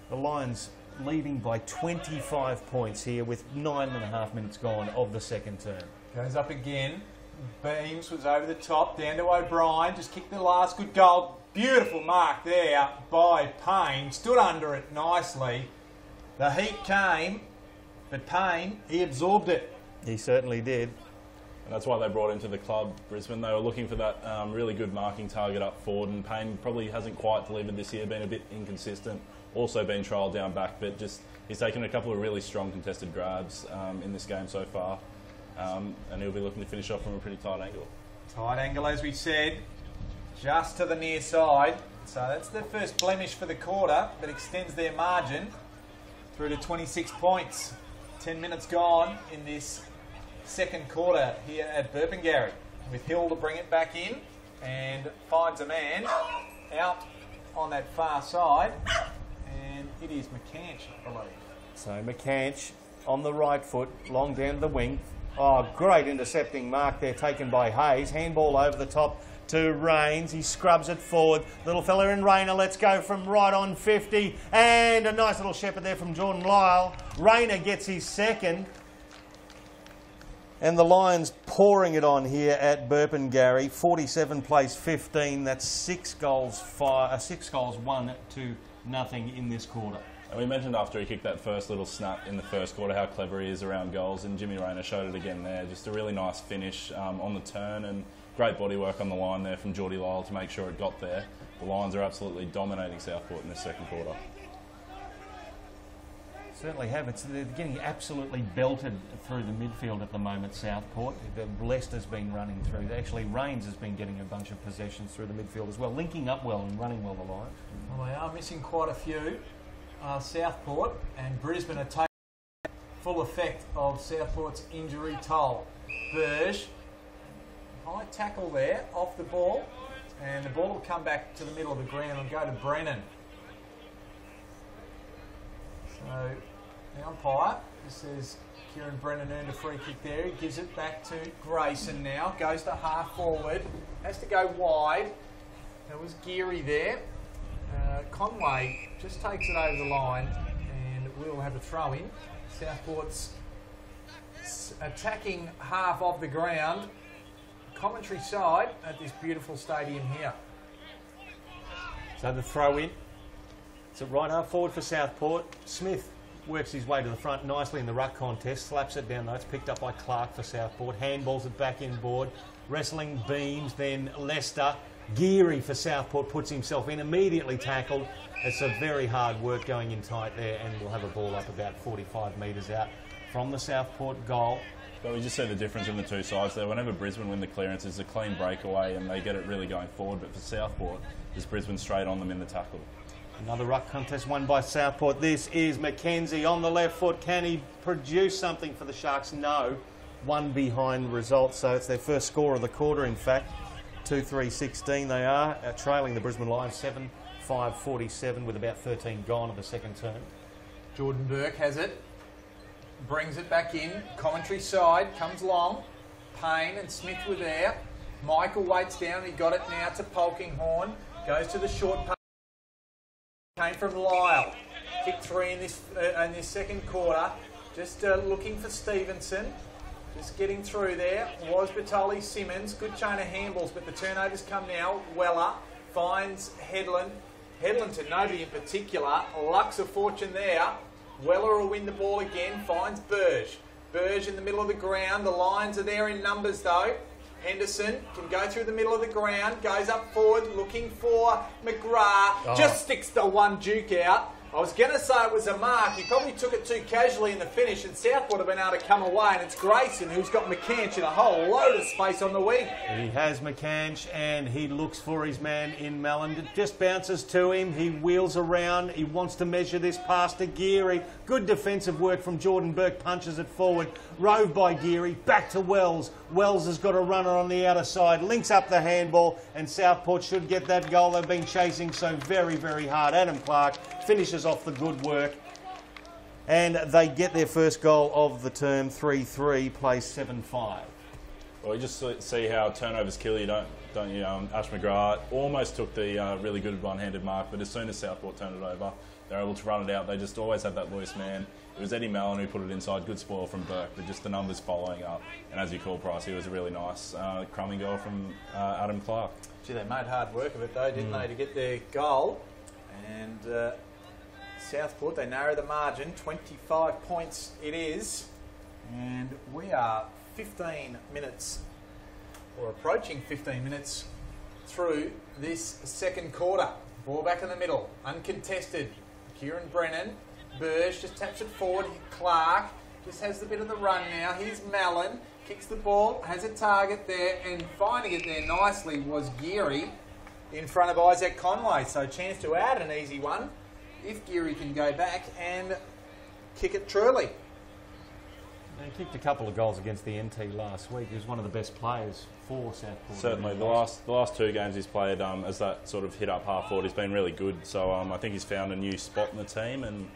The Lions leading by 25 points here with 9.5 minutes gone of the second term. Goes up again. Beams was over the top, down to O'Brien. Just kicked the last good goal. Beautiful mark there by Payne. Stood under it nicely. The heat came, but Payne, he absorbed it. He certainly did. And that's why they brought into the club Brisbane. They were looking for that really good marking target up forward, and Payne probably hasn't quite delivered this year, been a bit inconsistent. Also been trialled down back, but just he's taken a couple of really strong contested grabs in this game so far. And he'll be looking to finish off from a pretty tight angle. Tight angle, as we said, just to the near side. So that's the first blemish for the quarter, but extends their margin through to 26 points. 10 minutes gone in this second quarter here at Burpengary, with Hill to bring it back in and finds a man out on that far side, and it is McCanch, I believe. So McCanch on the right foot, long down the wing. Oh, great intercepting mark there taken by Hayes. Handball over the top to Rains. He scrubs it forward. Little fella in Rayner lets go from right on 50. And a nice little shepherd there from Jordan Lyle. Rayner gets his second. And the Lions pouring it on here at Burpengary. 47 plays 15. That's 6 goals, 1-0 in this quarter. And we mentioned after he kicked that first little snap in the first quarter how clever he is around goals, and Jimmy Rayner showed it again there. Just a really nice finish on the turn, and great body work on the line there from Geordie Lyle to make sure it got there. The Lions are absolutely dominating Southport in this second quarter. Certainly have. They're getting absolutely belted through the midfield at the moment, Southport. Leicester's been running through. Actually, Rains has been getting a bunch of possessions through the midfield as well, linking up well and running well, the Lions. Well, they are missing quite a few. Southport and Brisbane are taking full effect of Southport's injury toll. Burge, high tackle there, off the ball, and the ball will come back to the middle of the ground and go to Brennan. So the umpire just says Kieran Brennan earned a free kick there. He gives it back to Grayson now, goes to half forward, has to go wide. That was Geary there. Conway just takes it over the line, and we'll have a throw in. Southport's attacking half of the ground, commentary side at this beautiful stadium here. So the throw in. It's a right half forward for Southport. Smith works his way to the front nicely in the ruck contest, slaps it down though. It's picked up by Clark for Southport. Handballs it back inboard. Wrestling Beams, then Leicester. Geary for Southport puts himself in, immediately tackled. It's a very hard work going in tight there, and we'll have a ball up about 45 metres out from the Southport goal. But we just see the difference in the two sides there. Whenever Brisbane win the clearance, it's a clean breakaway and they get it really going forward. But for Southport, it's Brisbane straight on them in the tackle. Another ruck contest won by Southport. This is McKenzie on the left foot. Can he produce something for the Sharks? No. One behind result, so it's their first score of the quarter, in fact. 2-3-16 they are, trailing the Brisbane Lions 7-5-47 with about 13 gone of the second term. Jordan Burke has it, brings it back in, commentary side, comes long. Payne and Smith were there. Michael waits down, he got it now to Polkinghorne, goes to the short pass. Came from Lyle. Kick 3 in this second quarter. Just looking for Stevenson. Just getting through there was Batoli Simmons. Good chain of handballs, but the turnovers come now. Weller finds Headland. Headland to nobody in particular. Lucks of fortune there. Weller will win the ball again, finds Burge. Burge in the middle of the ground. The Lions are there in numbers though. Henderson can go through the middle of the ground, goes up forward looking for McGrath, just sticks the one Duke out. I was going to say it was a mark. He probably took it too casually in the finish, and Southport have been able to come away, and it's Grayson who's got McCanch in a whole load of space on the wing. He has McCanch, and he looks for his man in Mellon. It just bounces to him. He wheels around. He wants to measure this pass to Geary. Good defensive work from Jordan Burke. Punches it forward. Rove by Geary. Back to Wells. Wells has got a runner on the outer side. Links up the handball, and Southport should get that goal. They've been chasing so very, very hard. Adam Clark finishes off the good work, and they get their first goal of the term. 3-3, plays 7-5. Well, you just see how turnovers kill you, don't you? Ash McGrath almost took the really good one-handed mark, but as soon as Southport turned it over, they're able to run it out. They just always had that loose man. It was Eddie Mellon who put it inside. Good spoil from Burke, but just the numbers following up. And as you call Price, it was a really nice crumbing goal from Adam Clark. Gee, they made hard work of it though, didn't they, to get their goal? And Southport, they narrow the margin. 25 points it is. And we are 15 minutes, or approaching 15 minutes, through this second quarter. Ball back in the middle, uncontested. Kieran Brennan. Burge just taps it forward. Clark just has the bit of the run now. Here's Mellon. Kicks the ball, has a target there, and finding it there nicely was Geary in front of Isaac Conway. So a chance to add an easy one if Geary can go back and kick it truly. He kicked a couple of goals against the NT last week. He was one of the best players for Southport. Certainly, the last two games he's played as that sort of hit up half forward, he's been really good. So I think he's found a new spot in the team, and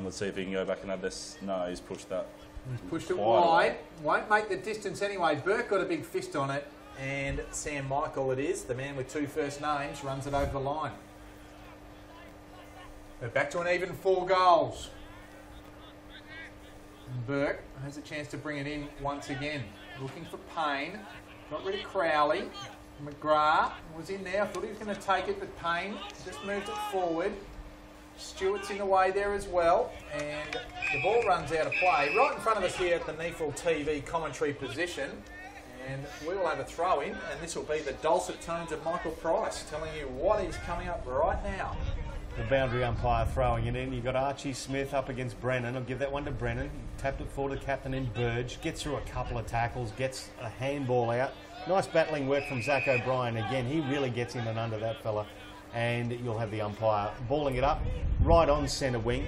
let's see if he can go back and have this. No, he's pushed that. He's pushed it wide. Won't make the distance anyway. Burke got a big fist on it, and Sam Michael, it is, the man with two first names, runs it over the line. They're back to an even 4 goals. Burke has a chance to bring it in once again. Looking for Payne. Got rid of Crowley. McGrath was in there. I thought he was going to take it, but Payne just moved it forward. Stewart's in the way there as well. And the ball runs out of play. Right in front of us here at the NEAFL TV commentary position. And we will have a throw in. And this will be the dulcet tones of Michael Price telling you what is coming up right now. The boundary umpire throwing it in. You've got Archie Smith up against Brennan. I'll give that one to Brennan. Tapped it forward to captain in Burge. Gets through a couple of tackles. Gets a handball out. Nice battling work from Zach O'Brien. Again, he really gets in and under that fella. And you'll have the umpire balling it up right on centre wing.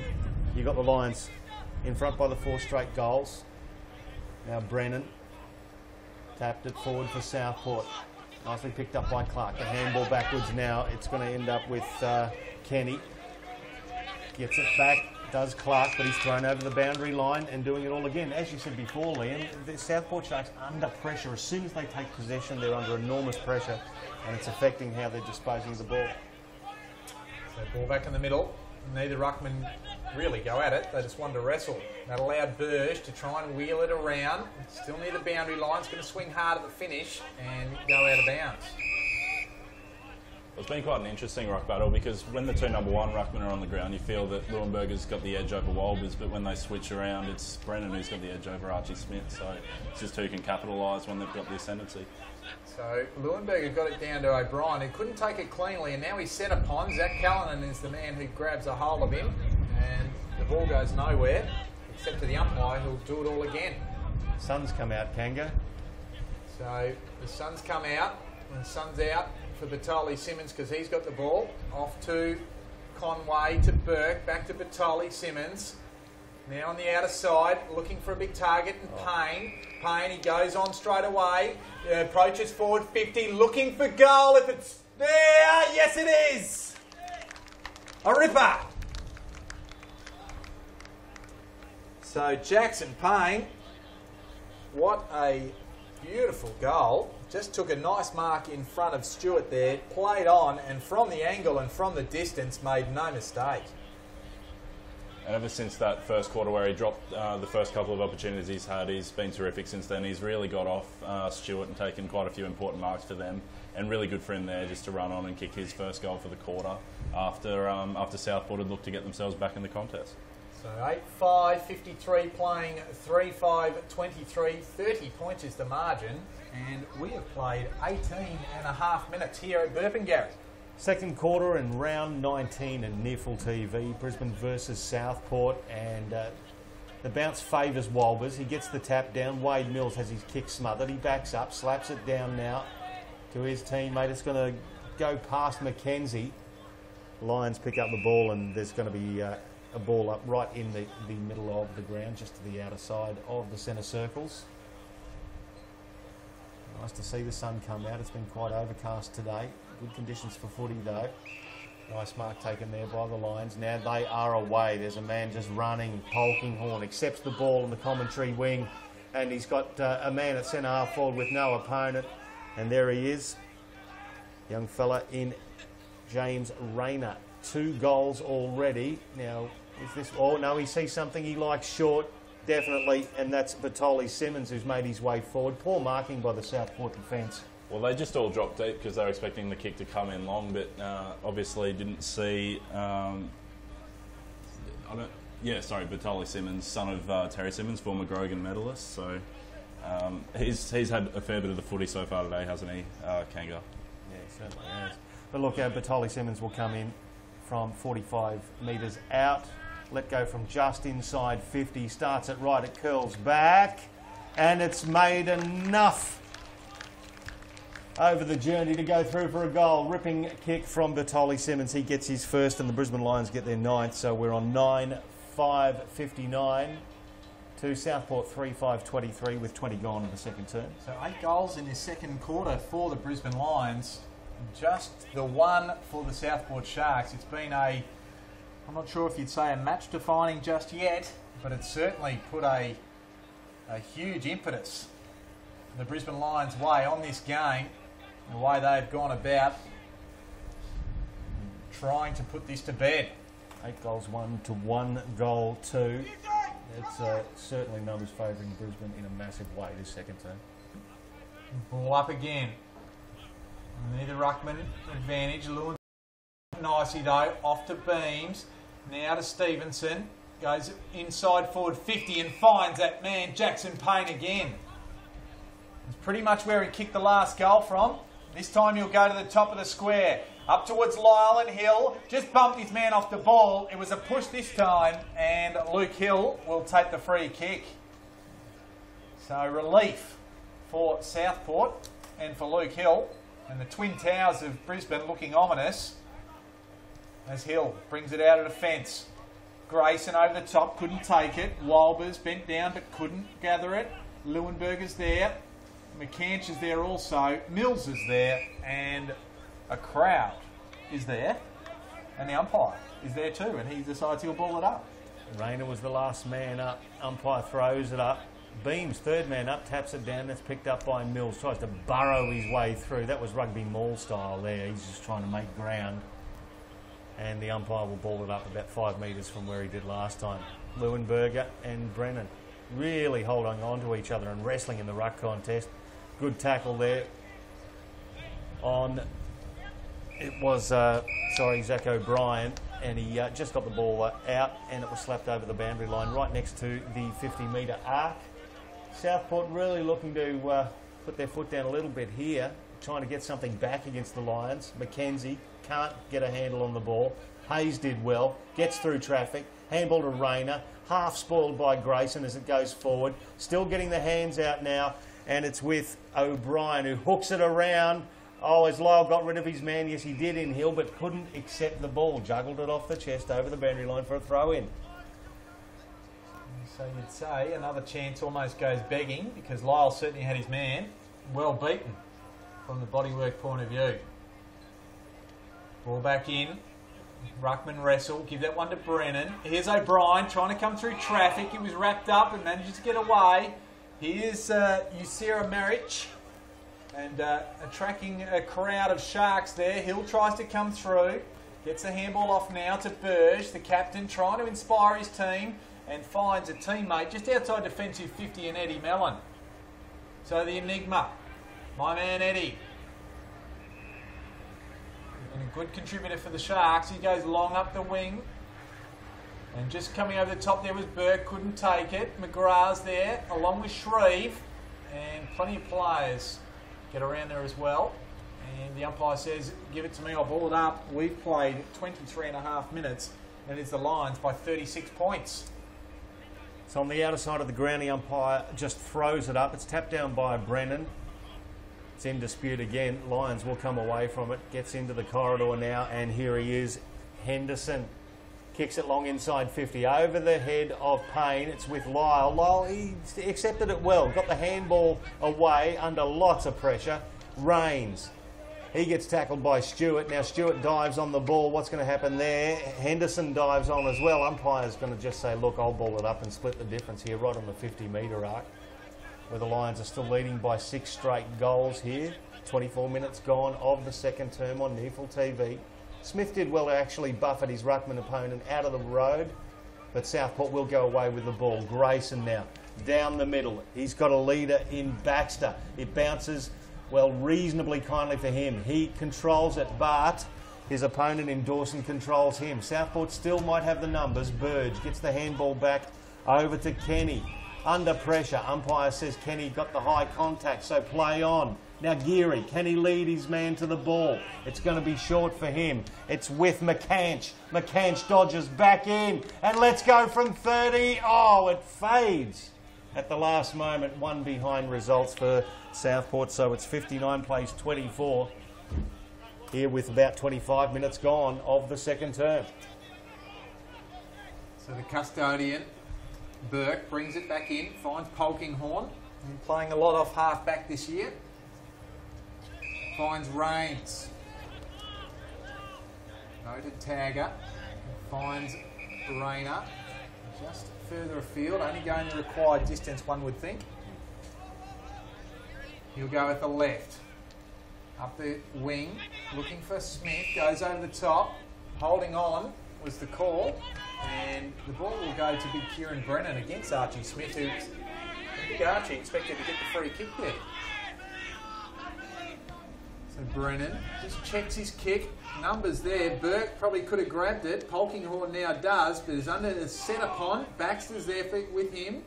You've got the Lions in front by the 4 straight goals. Now Brennan tapped it forward for Southport. Nicely picked up by Clark. The handball backwards now. It's going to end up with Kenny. Gets it back, does Clark, but he's thrown over the boundary line and doing it all again. As you said before, Liam, the Southport Sharks under pressure. As soon as they take possession, they're under enormous pressure, and it's affecting how they're disposing of the ball. So ball back in the middle. Neither ruckman really go at it. They just wanted to wrestle. That allowed Burge to try and wheel it around. Still near the boundary line. It's going to swing hard at the finish and go out of bounds. It's been quite an interesting ruck battle because when the two number 1 ruckmen are on the ground, you feel that Leuenberger's got the edge over Walbers, but when they switch around, it's Brennan who's got the edge over Archie Smith. So it's just who can capitalise when they've got the ascendancy. So Leuenberger got it down to O'Brien, who couldn't take it cleanly, and now he's set upon. Zach Callanan is the man who grabs a hold of him, and the ball goes nowhere, except to the umpire who'll do it all again. Sun's come out, Kanga. So the Sun's come out, and the Sun's out for Batoli Simmons because he's got the ball. Off to Conway, to Burke, back to Batoli Simmons. Now on the outer side, looking for a big target, and Payne. Payne, he goes on straight away. Approaches forward 50, looking for goal. If it's there, yes it is! A ripper! So Jackson Payne, what a beautiful goal. Just took a nice mark in front of Stewart there, played on, and from the angle and from the distance, made no mistake. And ever since that first quarter where he dropped the first couple of opportunities he's had, he's been terrific since then. He's really got off Stewart and taken quite a few important marks for them. And really good for him there just to run on and kick his first goal for the quarter after Southport had looked to get themselves back in the contest. So 8-5, 53 playing 3-5, 23, 30 points is the margin. And we have played 18.5 minutes here at Brisbane, Gary. Second quarter and round 19 in NEAFL TV, Brisbane versus Southport, and the bounce favours Walbers. He gets the tap down. Wade Mills has his kick smothered. He backs up, slaps it down now to his teammate. It's going to go past Mackenzie. Lions pick up the ball, and there's going to be a ball up right in the middle of the ground, just to the outer side of the centre circles. Nice to see the sun come out. It's been quite overcast today. Good conditions for footy though. Nice mark taken there by the Lions. Now they are away. There's a man just running. Polkinghorn accepts the ball in the commentary wing, and he's got a man at centre half forward with no opponent. And there he is, young fella in James Rayner. 2 goals already. Now, is this? Oh no, he sees something he likes short. Definitely, and that's Bertoli Simmons who's made his way forward. Poor marking by the Southport defence. Well, they just all dropped deep because they were expecting the kick to come in long, but obviously didn't see. Bertoli Simmons, son of Terry Simmons, former Grogan medalist. So he's had a fair bit of the footy so far today, hasn't he, Kanga? Yeah, he certainly has. But look, Bertoli Simmons will come in from 45 metres out. Let go from just inside 50. Starts it right. It curls back. And it's made enough over the journey to go through for a goal. Ripping kick from Bertoli Simmons. He gets his first, and the Brisbane Lions get their 9th. So we're on 9-5-59 to Southport 3-5-23 with 20 gone in the second term. So 8 goals in this second quarter for the Brisbane Lions. Just the one for the Southport Sharks. It's been I'm not sure if you'd say a match defining just yet, but it's certainly put a huge impetus the Brisbane Lions' way on this game, the way they've gone about trying to put this to bed. 8 goals 1 to 1 goal 2. It's certainly numbers favouring Brisbane in a massive way this second term. Ball up again. Neither ruckman advantage. Lewin nicely though, off to Beams. Now to Stevenson. Goes inside forward 50 and finds that man Jackson Payne again. It's pretty much where he kicked the last goal from. This time he'll go to the top of the square. Up towards Lyle and Hill. Just bumped his man off the ball. It was a push this time, and Luke Hill will take the free kick. So relief for Southport and for Luke Hill. And the Twin Towers of Brisbane looking ominous as Hill brings it out of defence. Grayson over the top, couldn't take it. Walbers bent down but couldn't gather it. Leuenberger's there. McCanch is there also. Mills is there. And a crowd is there. And the umpire is there too. And he decides he'll ball it up. Rayner was the last man up. Umpire throws it up. Beams, third man up, taps it down. That's picked up by Mills. Tries to burrow his way through. That was rugby maul style there. He's just trying to make ground. And the umpire will ball it up about 5 metres from where he did last time. Leuenberger and Brennan really holding on to each other and wrestling in the ruck contest. Good tackle there on, it was, Zach O'Brien, and he just got the ball out, and it was slapped over the boundary line right next to the 50-metre arc. Southport really looking to put their foot down a little bit here, trying to get something back against the Lions. Mackenzie can't get a handle on the ball. Hayes did well, gets through traffic, handball to Rayner, half spoiled by Grayson as it goes forward. Still getting the hands out now, and it's with O'Brien who hooks it around. Oh, has Lyle got rid of his man? Yes, he did in Hill, but couldn't accept the ball. Juggled it off the chest over the boundary line for a throw-in. So you'd say another chance almost goes begging because Lyle certainly had his man well beaten from the bodywork point of view. Ball back in. Ruckman wrestle. Give that one to Brennan. Here's O'Brien trying to come through traffic. He was wrapped up and manages to get away. Here's Usira Maric. And attracting a crowd of Sharks there. Hill tries to come through. Gets the handball off now to Burge, the captain, trying to inspire his team. And finds a teammate just outside defensive 50 in Eddie Mellon. So the enigma. My man Eddie. And a good contributor for the Sharks. He goes long up the wing. And just coming over the top there was Burke, couldn't take it. McGrath's there, along with Shreve. And plenty of players get around there as well. And the umpire says, give it to me, I'll ball it up. We've played 23.5 minutes, and it's the Lions by 36 points. So on the outer side of the ground, the umpire just throws it up. It's tapped down by Brennan. It's in dispute again. Lions will come away from it. Gets into the corridor now, and here he is. Henderson kicks it long inside 50. Over the head of Payne. It's with Lyle. Lyle, he accepted it well. Got the handball away under lots of pressure. Rains. He gets tackled by Stewart. Now Stewart dives on the ball. What's going to happen there? Henderson dives on as well. Umpire's going to just say, look, I'll ball it up and split the difference here right on the 50-metre arc, where the Lions are still leading by 6 straight goals here. 24 minutes gone of the second term on NEAFL TV. Smith did well to actually buffet his ruckman opponent out of the road, but Southport will go away with the ball. Grayson now down the middle. He's got a leader in Baxter. It bounces, well, reasonably kindly for him. He controls it, but his opponent in Dawson controls him. Southport still might have the numbers. Burge gets the handball back over to Kenny. Under pressure, umpire says Kenny got the high contact, so play on. Now Geary, can he lead his man to the ball? It's going to be short for him. It's with McCanch. McCanch dodges back in, and let's go from 30. Oh, it fades at the last moment. One behind results for Southport, so it's 59 plays 24 here with about 25 minutes gone of the second term. So the custodian, Burke, brings it back in, finds Polkinghorne, playing a lot off half-back this year. Finds Rains. Noted tagger. Finds Rayner. Just further afield, only going the required distance, one would think. He'll go at the left. Up the wing, looking for Smith, goes over the top. Holding on was the call. And the ball will go to big Kieran Brennan against Archie Smith, who big Archie expected to get the free kick there. So Brennan just checks his kick. Numbers there. Burke probably could have grabbed it. Polkinghorne now does, but is under the set upon. Baxter's there with him.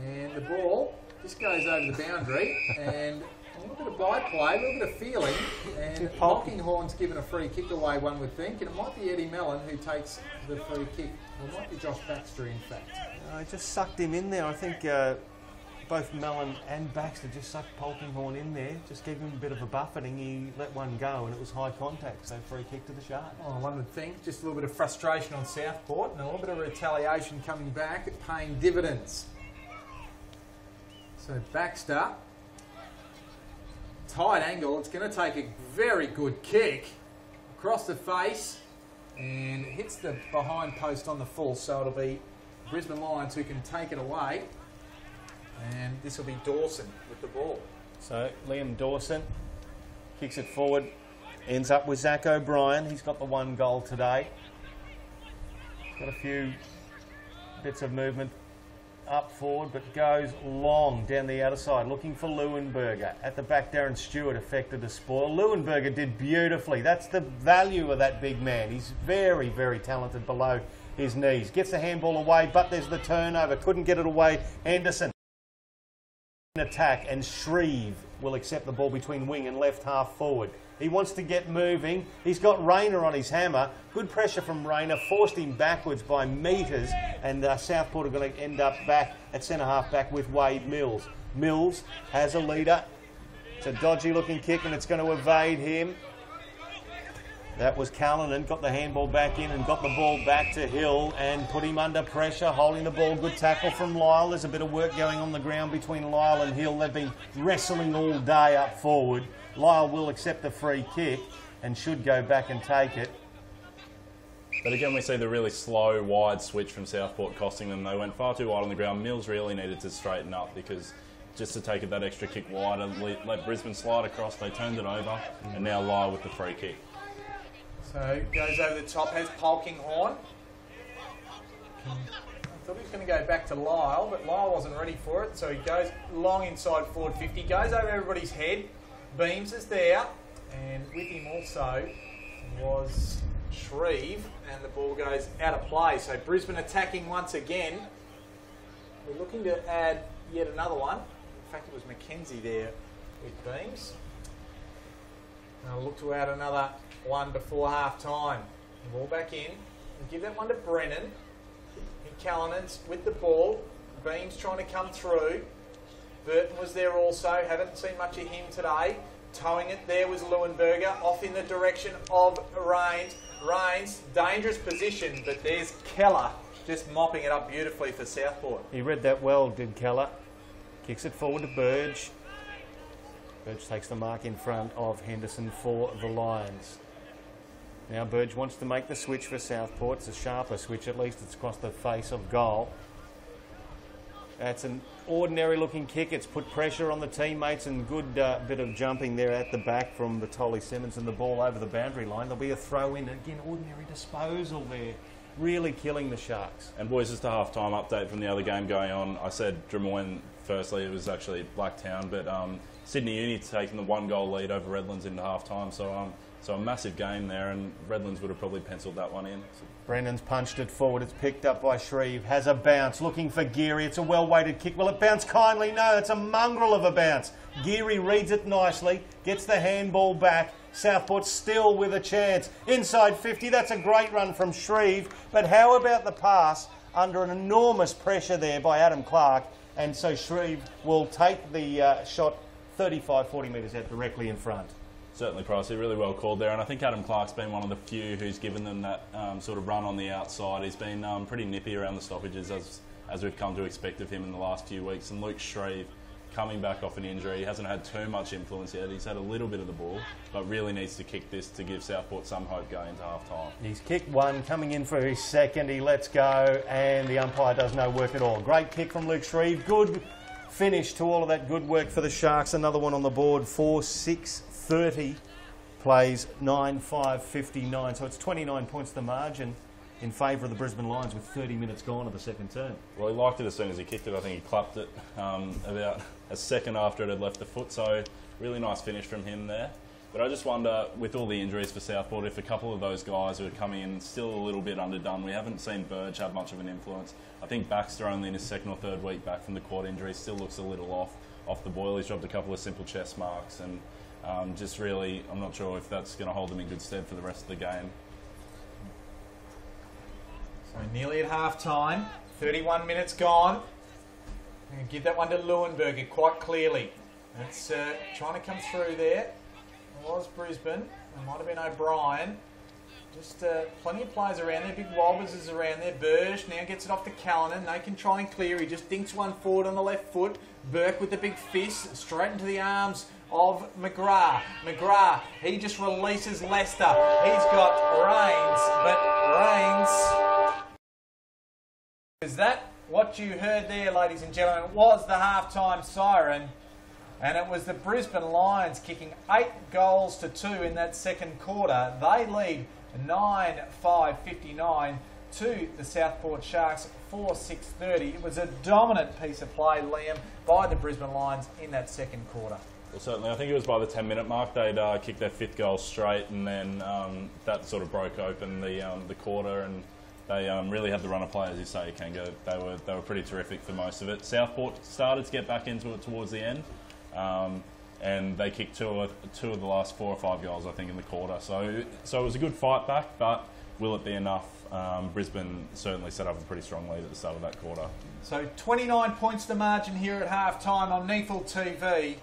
And the ball just goes over the boundary. And a little bit of by-play, a little bit of feeling. And Polkinghorne's given a free kick away, one would think. And it might be Eddie Mellon who takes the free kick. Or it might be Josh Baxter, in fact. I just sucked him in there. I think both Mellon and Baxter just sucked Polkinghorne in there, just gave him a bit of a buffeting. He let one go and it was high contact, so free kick to the Sharks. Oh, one would think. Just a little bit of frustration on Southport and a little bit of retaliation coming back, paying dividends. So Baxter, tight angle. It's going to take a very good kick across the face and hits the behind post on the full, so it'll be Brisbane Lions who can take it away. And this will be Dawson with the ball. So Liam Dawson kicks it forward, ends up with Zach O'Brien. He's got the 1 goal today. Got a few bits of movement up forward, but goes long down the outer side, looking for Leuenberger. At the back, Darren Stewart affected the spoil. Leuenberger did beautifully. That's the value of that big man. He's very, very talented below his knees. Gets the handball away, but there's the turnover. Couldn't get it away. Henderson. Attack, and Shreve will accept the ball between wing and left half forward. He wants to get moving. He's got Rayner on his hammer. Good pressure from Rayner, forced him backwards by metres, and Southport are going to end up back at centre half back with Wade Mills. Mills has a leader. It's a dodgy looking kick and it's going to evade him. That was Callanan, got the handball back in and got the ball back to Hill and put him under pressure, holding the ball. Good tackle from Lyle. There's a bit of work going on the ground between Lyle and Hill. They've been wrestling all day up forward. Lyle will accept the free kick and should go back and take it. But again, we see the really slow, wide switch from Southport costing them. They went far too wide on the ground. Mills really needed to straighten up because just to take it that extra kick wide and let Brisbane slide across, they turned it over, and now Lyle with the free kick. So goes over the top, has Polkinghorne. I thought he was going to go back to Lyle, but Lyle wasn't ready for it, so he goes long inside forward 50, goes over everybody's head. Beams is there, and with him also was Shreve, and the ball goes out of play. So Brisbane attacking once again. We're looking to add yet another one. In fact, it was Mackenzie there with Beams. And I'll look to add another one before half time. Ball back in. And give that one to Brennan. And Callanan's with the ball. Beams trying to come through. Burton was there also. Haven't seen much of him today. Towing it there was Leuenberger. Off in the direction of Rains. Rains, dangerous position, but there's Keller just mopping it up beautifully for Southport. He read that well, did Keller. Kicks it forward to Burge. Burge takes the mark in front of Henderson for the Lions. Now Burge wants to make the switch for Southport. It's a sharper switch, at least it's across the face of goal. That's an ordinary looking kick. It's put pressure on the teammates and good bit of jumping there at the back from the Tolly Simmons and the ball over the boundary line. There'll be a throw in. Again, ordinary disposal there. Really killing the Sharks. And boys, just a half-time update from the other game going on. I said Drummoyne firstly, it was actually Blacktown, but Sydney Uni taking the 1-goal lead over Redlands into half-time. So a massive game there, and Redlands would have probably penciled that one in. Brennan's punched it forward. It's picked up by Shreve. Has a bounce. Looking for Geary. It's a well-weighted kick. Will it bounce kindly? No, it's a mongrel of a bounce. Geary reads it nicely. Gets the handball back. Southport still with a chance. Inside 50. That's a great run from Shreve. But how about the pass under an enormous pressure there by Adam Clark? And so Shreve will take the shot 35, 40 metres out directly in front. Certainly, Pricey, really well called there, and I think Adam Clark's been one of the few who's given them that sort of run on the outside. He's been pretty nippy around the stoppages, as we've come to expect of him in the last few weeks. And Luke Shreve, coming back off an injury, he hasn't had too much influence yet. He's had a little bit of the ball, but really needs to kick this to give Southport some hope going into half-time. He's kicked one, coming in for his second. He lets go, and the umpire does no work at all. Great kick from Luke Shreve. Good finish to all of that good work for the Sharks. Another one on the board, 4-6-30. Plays 9-5-59, so it's 29 points the margin in favour of the Brisbane Lions with 30 minutes gone of the second term. Well, he liked it as soon as he kicked it. I think he clapped it about a second after it had left the foot, so really nice finish from him there. But I just wonder, with all the injuries for Southport, if a couple of those guys who are coming in still a little bit underdone. We haven't seen Burge have much of an influence. I think Baxter, only in his second or third week back from the quad injury, still looks a little off the boil. He's dropped a couple of simple chest marks, and just really, I'm not sure if that's going to hold them in good stead for the rest of the game. So nearly at half-time, 31 minutes gone. I'm going to give that one to Leuenberger quite clearly. That's trying to come through there. It was Brisbane. It might have been O'Brien. Just plenty of players around there. Big Walbers is around there. Burge now gets it off to Callanan. They can try and clear. He just dinks one forward on the left foot. Burke with the big fist straight into the arms of McGrath. McGrath, he just releases Lester. He's got Rains, but Rains... Is that what you heard there, ladies and gentlemen? It was the half-time siren, and it was the Brisbane Lions kicking 8 goals to 2 in that second quarter. They lead 9-5-59 to the Southport Sharks 4-6-30. It was a dominant piece of play, Liam, by the Brisbane Lions in that second quarter. Well, certainly. I think it was by the 10-minute mark they'd kicked their 5th goal straight, and then that sort of broke open the quarter, and they really had the run of play, as you say, Kanga. They were pretty terrific for most of it. Southport started to get back into it towards the end, and they kicked two of the last 4 or 5 goals, I think, in the quarter. So it was a good fight back, but will it be enough? Brisbane certainly set up a pretty strong lead at the start of that quarter. So 29 points the margin here at half-time on NEAFL TV.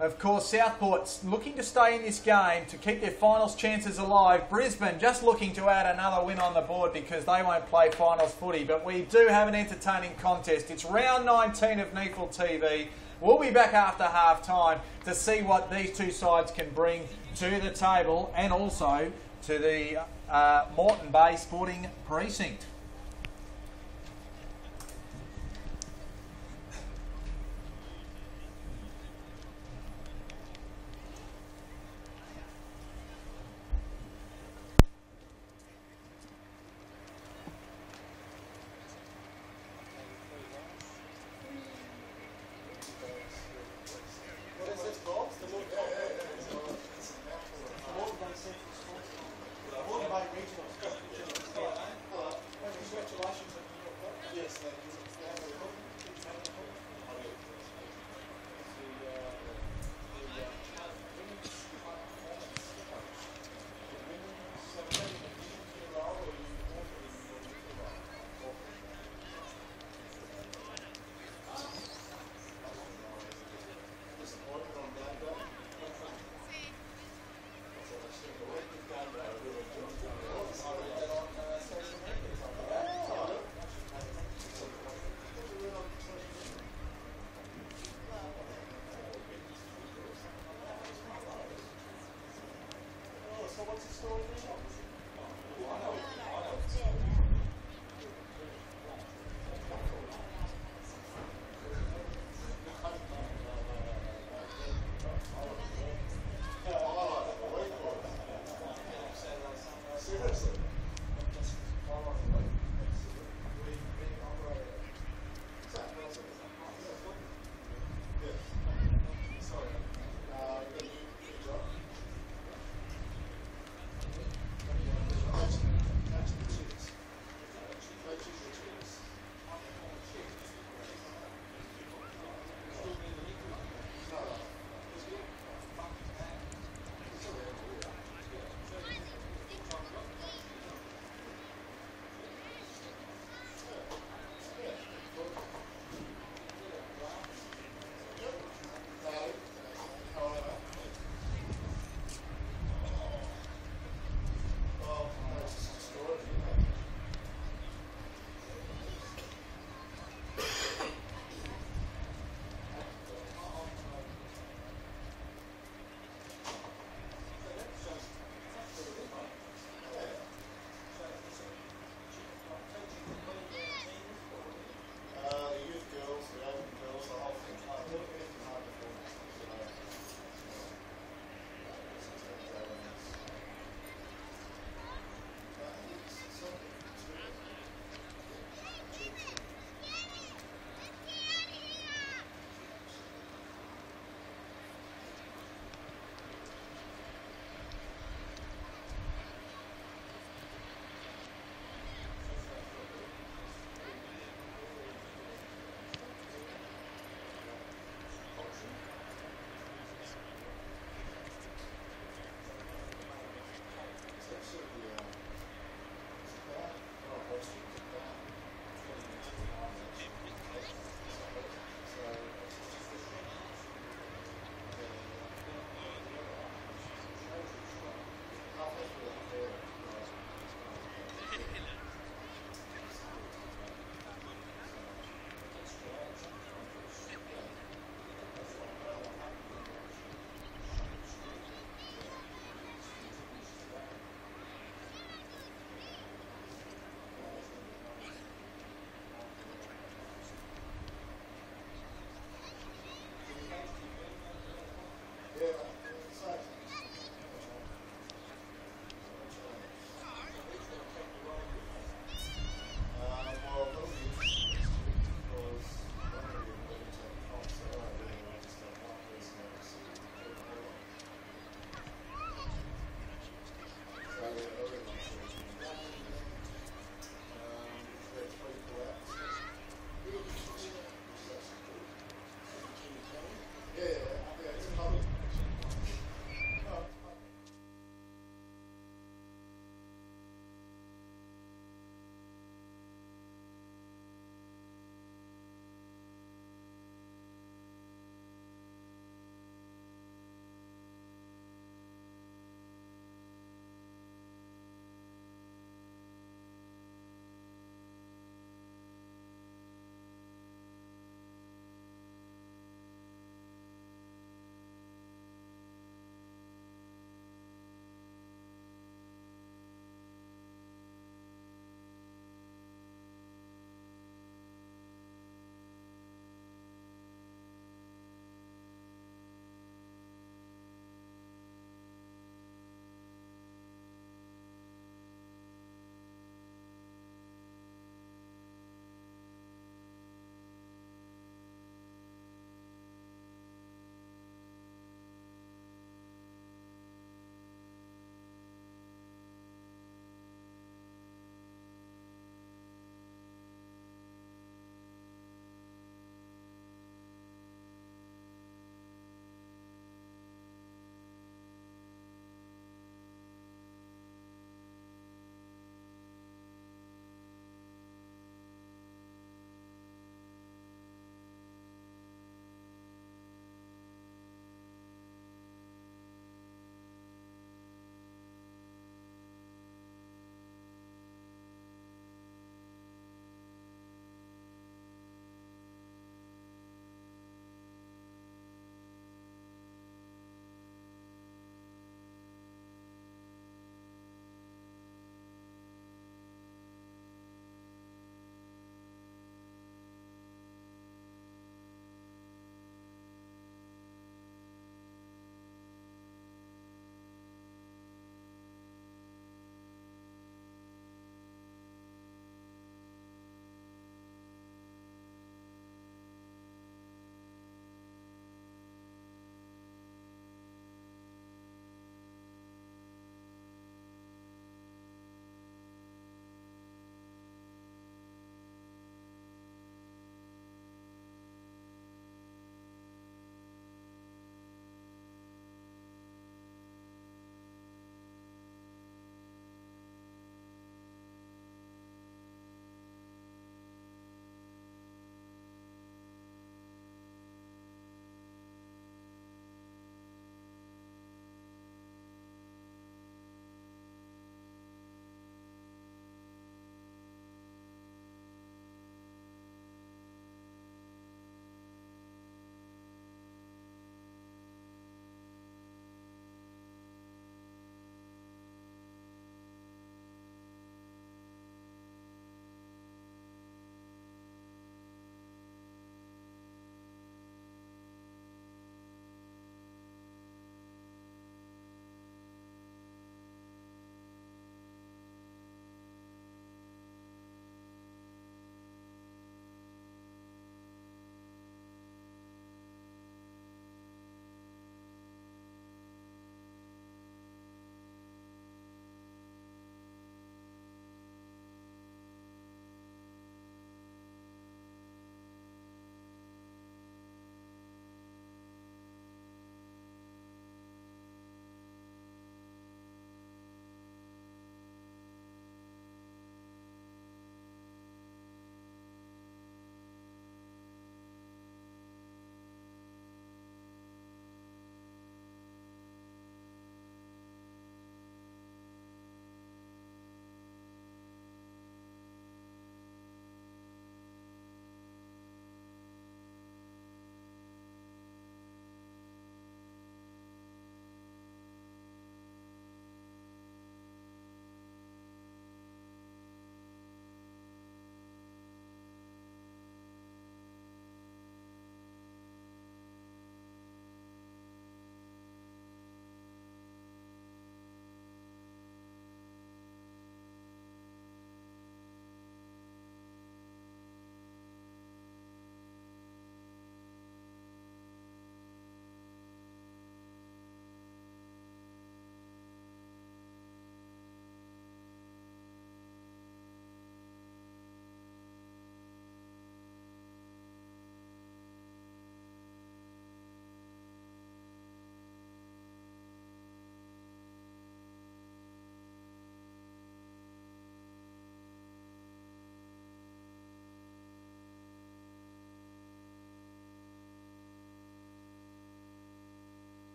Of course, Southport's looking to stay in this game to keep their finals chances alive. Brisbane just looking to add another win on the board because they won't play finals footy. But we do have an entertaining contest. It's round 19 of NEAFL TV. We'll be back after half-time to see what these two sides can bring to the table and also to the Moreton Bay Sporting Precinct. Moreton Bay Regional.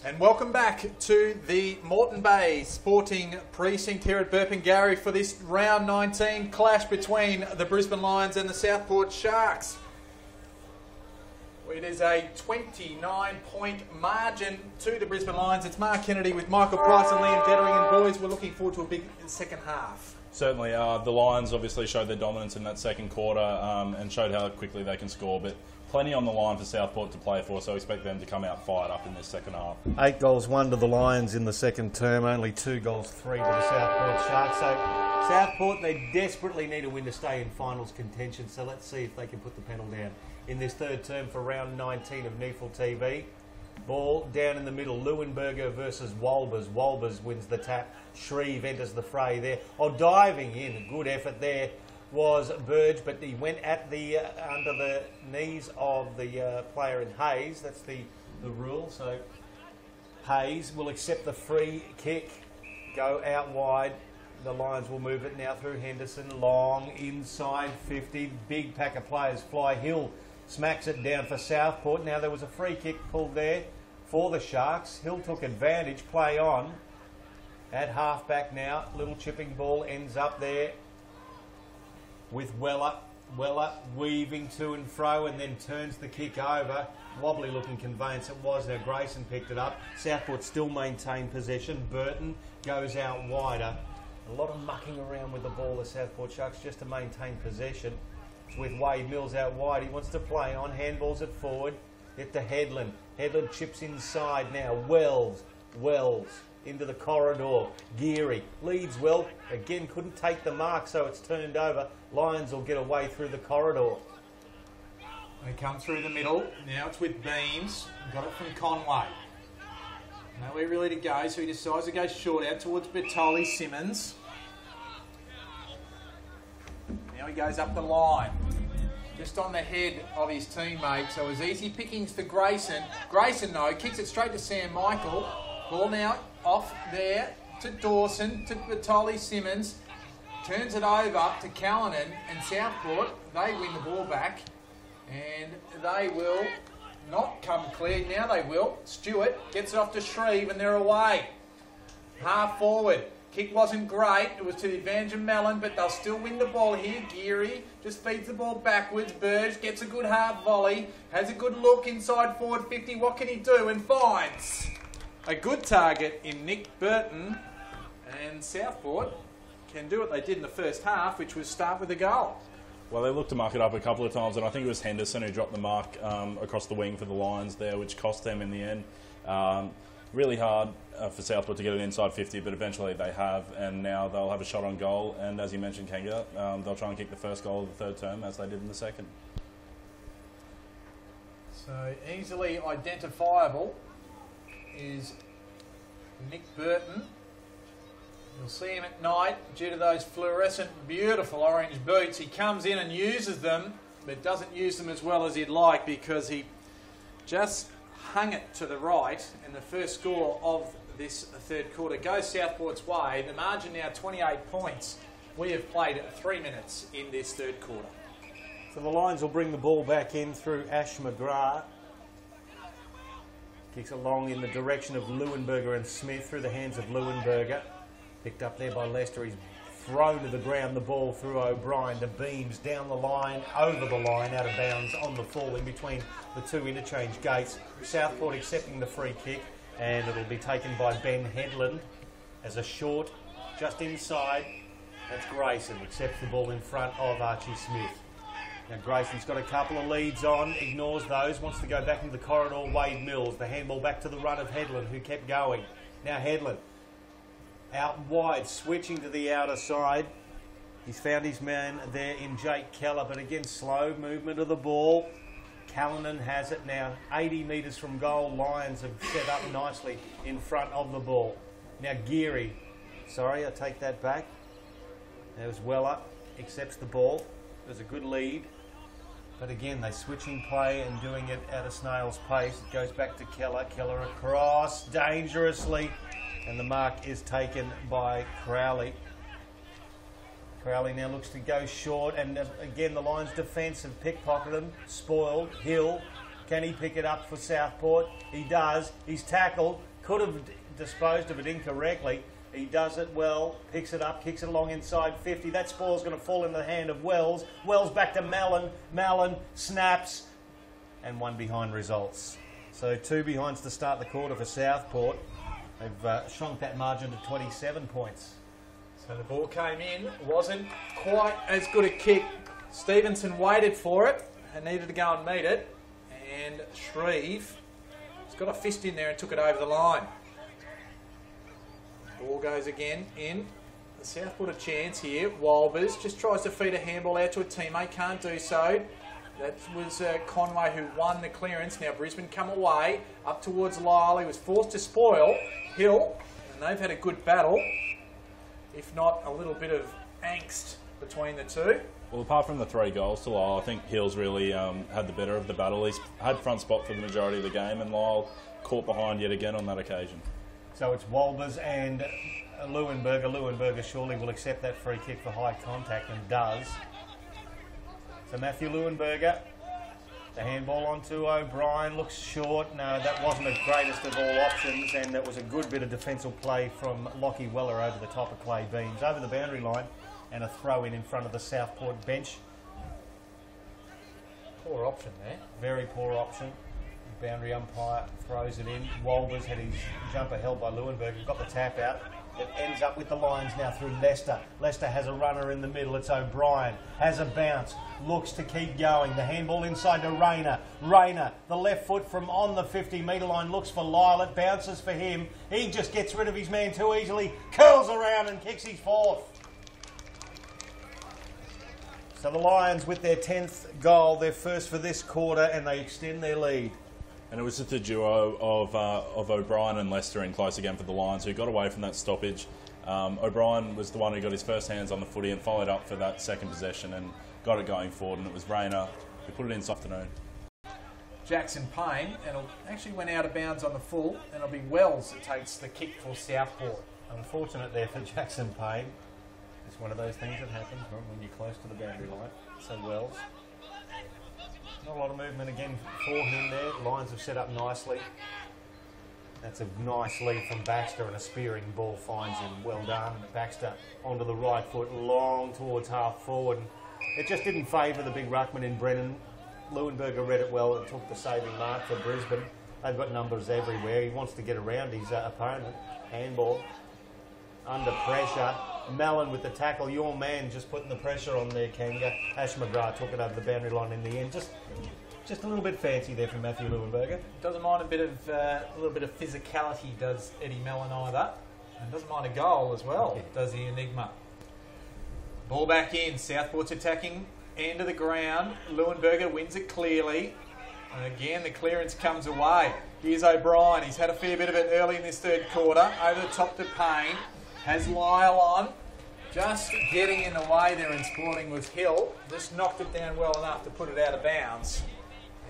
And welcome back to the Moreton Bay Sporting Precinct here at Burpengary for this round 19 clash between the Brisbane Lions and the Southport Sharks. It is a 29-point margin to the Brisbane Lions. It's Mark Kennedy with Michael Price and Liam Dettering, and boys, we're looking forward to a big second half. Certainly, the Lions obviously showed their dominance in that second quarter and showed how quickly they can score, but plenty on the line for Southport to play for, so expect them to come out fired up in this second half. 8 goals, 1 to the Lions in the second term, only 2 goals, 3 to the Southport Sharks. So Southport, they desperately need a win to stay in finals contention, so let's see if they can put the pedal down in this third term for round 19 of NEAFL TV. Ball down in the middle, Leuenberger versus Wolbers. Wolbers wins the tap. Shreve enters the fray there. Oh, diving in, a good effort there was Burge, but he went at the under the knees of the player in Hayes. That's the rule. So Hayes will accept the free kick, go out wide. The Lions will move it now through Henderson, long inside 50. Big pack of players fly. Hill smacks it down for Southport. Now there was a free kick pulled there for the Sharks. Hill took advantage, play on. At half-back now, little chipping ball ends up there with Weller weaving to and fro and then turns the kick over. Wobbly looking conveyance it was. Now Grayson picked it up. Southport still maintain possession. Burton goes out wider. A lot of mucking around with the ball, the Southport Sharks, just to maintain possession. It's with Wade Mills out wide. He wants to play on. Handballs it forward. Get to Headland. Headland chips inside now. Wells into the corridor. Geary leads well. Again, couldn't take the mark, so it's turned over. Lions will get away through the corridor. They come through the middle. Now it's with Beams. Got it from Conway. Nowhere really to go, so he decides to go short out towards Bertoli Simmons. Now he goes up the line. Just on the head of his teammate, so it was easy pickings for Grayson. Grayson, though, kicks it straight to Sam Michael. Ball now off there to Dawson, to Bertoli Simmons. Turns it over to Callanan and Southport. They win the ball back, and they will not come clear. Now they will. Stewart gets it off to Shreve, and they're away. Half forward. Kick wasn't great. It was to the advantage of Mellon, but they'll still win the ball here. Geary just feeds the ball backwards. Burge gets a good hard volley. Has a good look inside forward 50. What can he do? And finds a good target in Nick Burton. And Southport can do what they did in the first half, which was start with a goal. Well, they looked to mark it up a couple of times, and I think it was Henderson who dropped the mark across the wing for the Lions there, which cost them in the end. Really hard for Southport to get it inside 50, but eventually they have, and now they'll have a shot on goal. And as you mentioned, Kanga, they'll try and kick the first goal of the third term, as they did in the second. So easily identifiable is Nick Burton. You'll see him at night due to those fluorescent, beautiful orange boots. He comes in and uses them, but doesn't use them as well as he'd like because he just hung it to the right, and the first score of this third quarter goes Southport's way. The margin now 28 points. We have played 3 minutes in this third quarter. So the Lions will bring the ball back in through Ash McGrath. Kicks along in the direction of Leuenberger and Smith through the hands of Leuenberger. Picked up there by Lester. He's thrown to the ground the ball through O'Brien. The Beams down the line, over the line, out of bounds on the fall in between the two interchange gates. Southport accepting the free kick, and it'll be taken by Ben Headland as a short just inside. That's Grayson, accepts the ball in front of Archie Smith. Now Grayson's got a couple of leads on, ignores those, wants to go back into the corridor. Wade Mills, the handball back to the run of Headland, who kept going. Now Headland out wide, switching to the outer side. He's found his man there in Jake Keller, but again, slow movement of the ball. Callanan has it now, 80 metres from goal. Lions have set up nicely in front of the ball. Now Geary, sorry, I take that back. There's Weller, accepts the ball. There's a good lead. But again, they're switching play and doing it at a snail's pace. It goes back to Keller. Keller across, dangerously. And the mark is taken by Crowley. Crowley now looks to go short, and again the Lions' defence have pickpocketed him, spoiled. Hill, can he pick it up for Southport? He does. He's tackled, could have disposed of it incorrectly. He does it well, picks it up, kicks it along inside 50. That spoil's going to fall in the hand of Wells. Wells back to Mallon. Mallon snaps, and one behind results. So 2 behinds to start the quarter for Southport. They've shrunk that margin to 27 points. So the ball came in, wasn't quite as good a kick. Stevenson waited for it and needed to go and meet it. And Shreve has got a fist in there and took it over the line. Ball goes again in. The Southport a chance here. Walbers just tries to feed a handball out to a teammate, can't do so. That was Conway who won the clearance. Now Brisbane come away up towards Lyle. He was forced to spoil Hill, and they've had a good battle, if not a little bit of angst between the two. Well, apart from the 3 goals to Lyle, I think Hill's really had the better of the battle. He's had front spot for the majority of the game, and Lyle caught behind yet again on that occasion. So it's Walbers and Leuenberger. Leuenberger surely will accept that free kick for high contact, and does. So Matthew Leuenberger, the handball onto O'Brien, looks short. No, that wasn't the greatest of all options, and it was a good bit of defensive play from Lockie Weller over the top of Clay Beams. Over the boundary line, and a throw in front of the Southport bench. Poor option there. Very poor option. The boundary umpire throws it in. Walbers had his jumper held by Leuenberger, got the tap out. It ends up with the Lions now through Leicester. Leicester has a runner in the middle. It's O'Brien. Has a bounce. Looks to keep going. The handball inside to Rayner. Rayner, the left foot from on the 50-metre line, looks for Lyle. It bounces for him. He just gets rid of his man too easily. Curls around and kicks his 4th. So the Lions with their 10th goal, their first for this quarter, and they extend their lead. And it was just a duo of O'Brien and Leicester in close again for the Lions, who got away from that stoppage. O'Brien was the one who got his first hands on the footy and followed up for that second possession and got it going forward, and it was Rayner who put it in this afternoon. Jackson Payne, and it actually went out of bounds on the full, and it'll be Wells that takes the kick for Southport. Unfortunate there for Jackson Payne. It's one of those things that happens when you're close to the boundary line. So Wells. Not a lot of movement again for him there. Lions have set up nicely. That's a nice lead from Baxter, and a spearing ball finds him. Well done. Baxter onto the right foot, long towards half forward. It just didn't favour the big ruckman in Brennan. Leuenberger read it well and took the saving mark for Brisbane. They've got numbers everywhere. He wants to get around his opponent. Handball. Under pressure. Mallon with the tackle. Your man just putting the pressure on there, Kanga. Ash McGrath took it over the boundary line in the end. Just a little bit fancy there from Matthew Leuenberger. Doesn't mind a little bit of physicality, does Eddie Mallon either. And doesn't mind a goal as well, does the Enigma. Ball back in. Southport's attacking end of the ground. Leuenberger wins it clearly. And again, the clearance comes away. Here's O'Brien. He's had a fair bit of it early in this third quarter. Over the top to Payne. Has Lyle on. Just getting in the way there in Sporting was Hill. Just knocked it down well enough to put it out of bounds.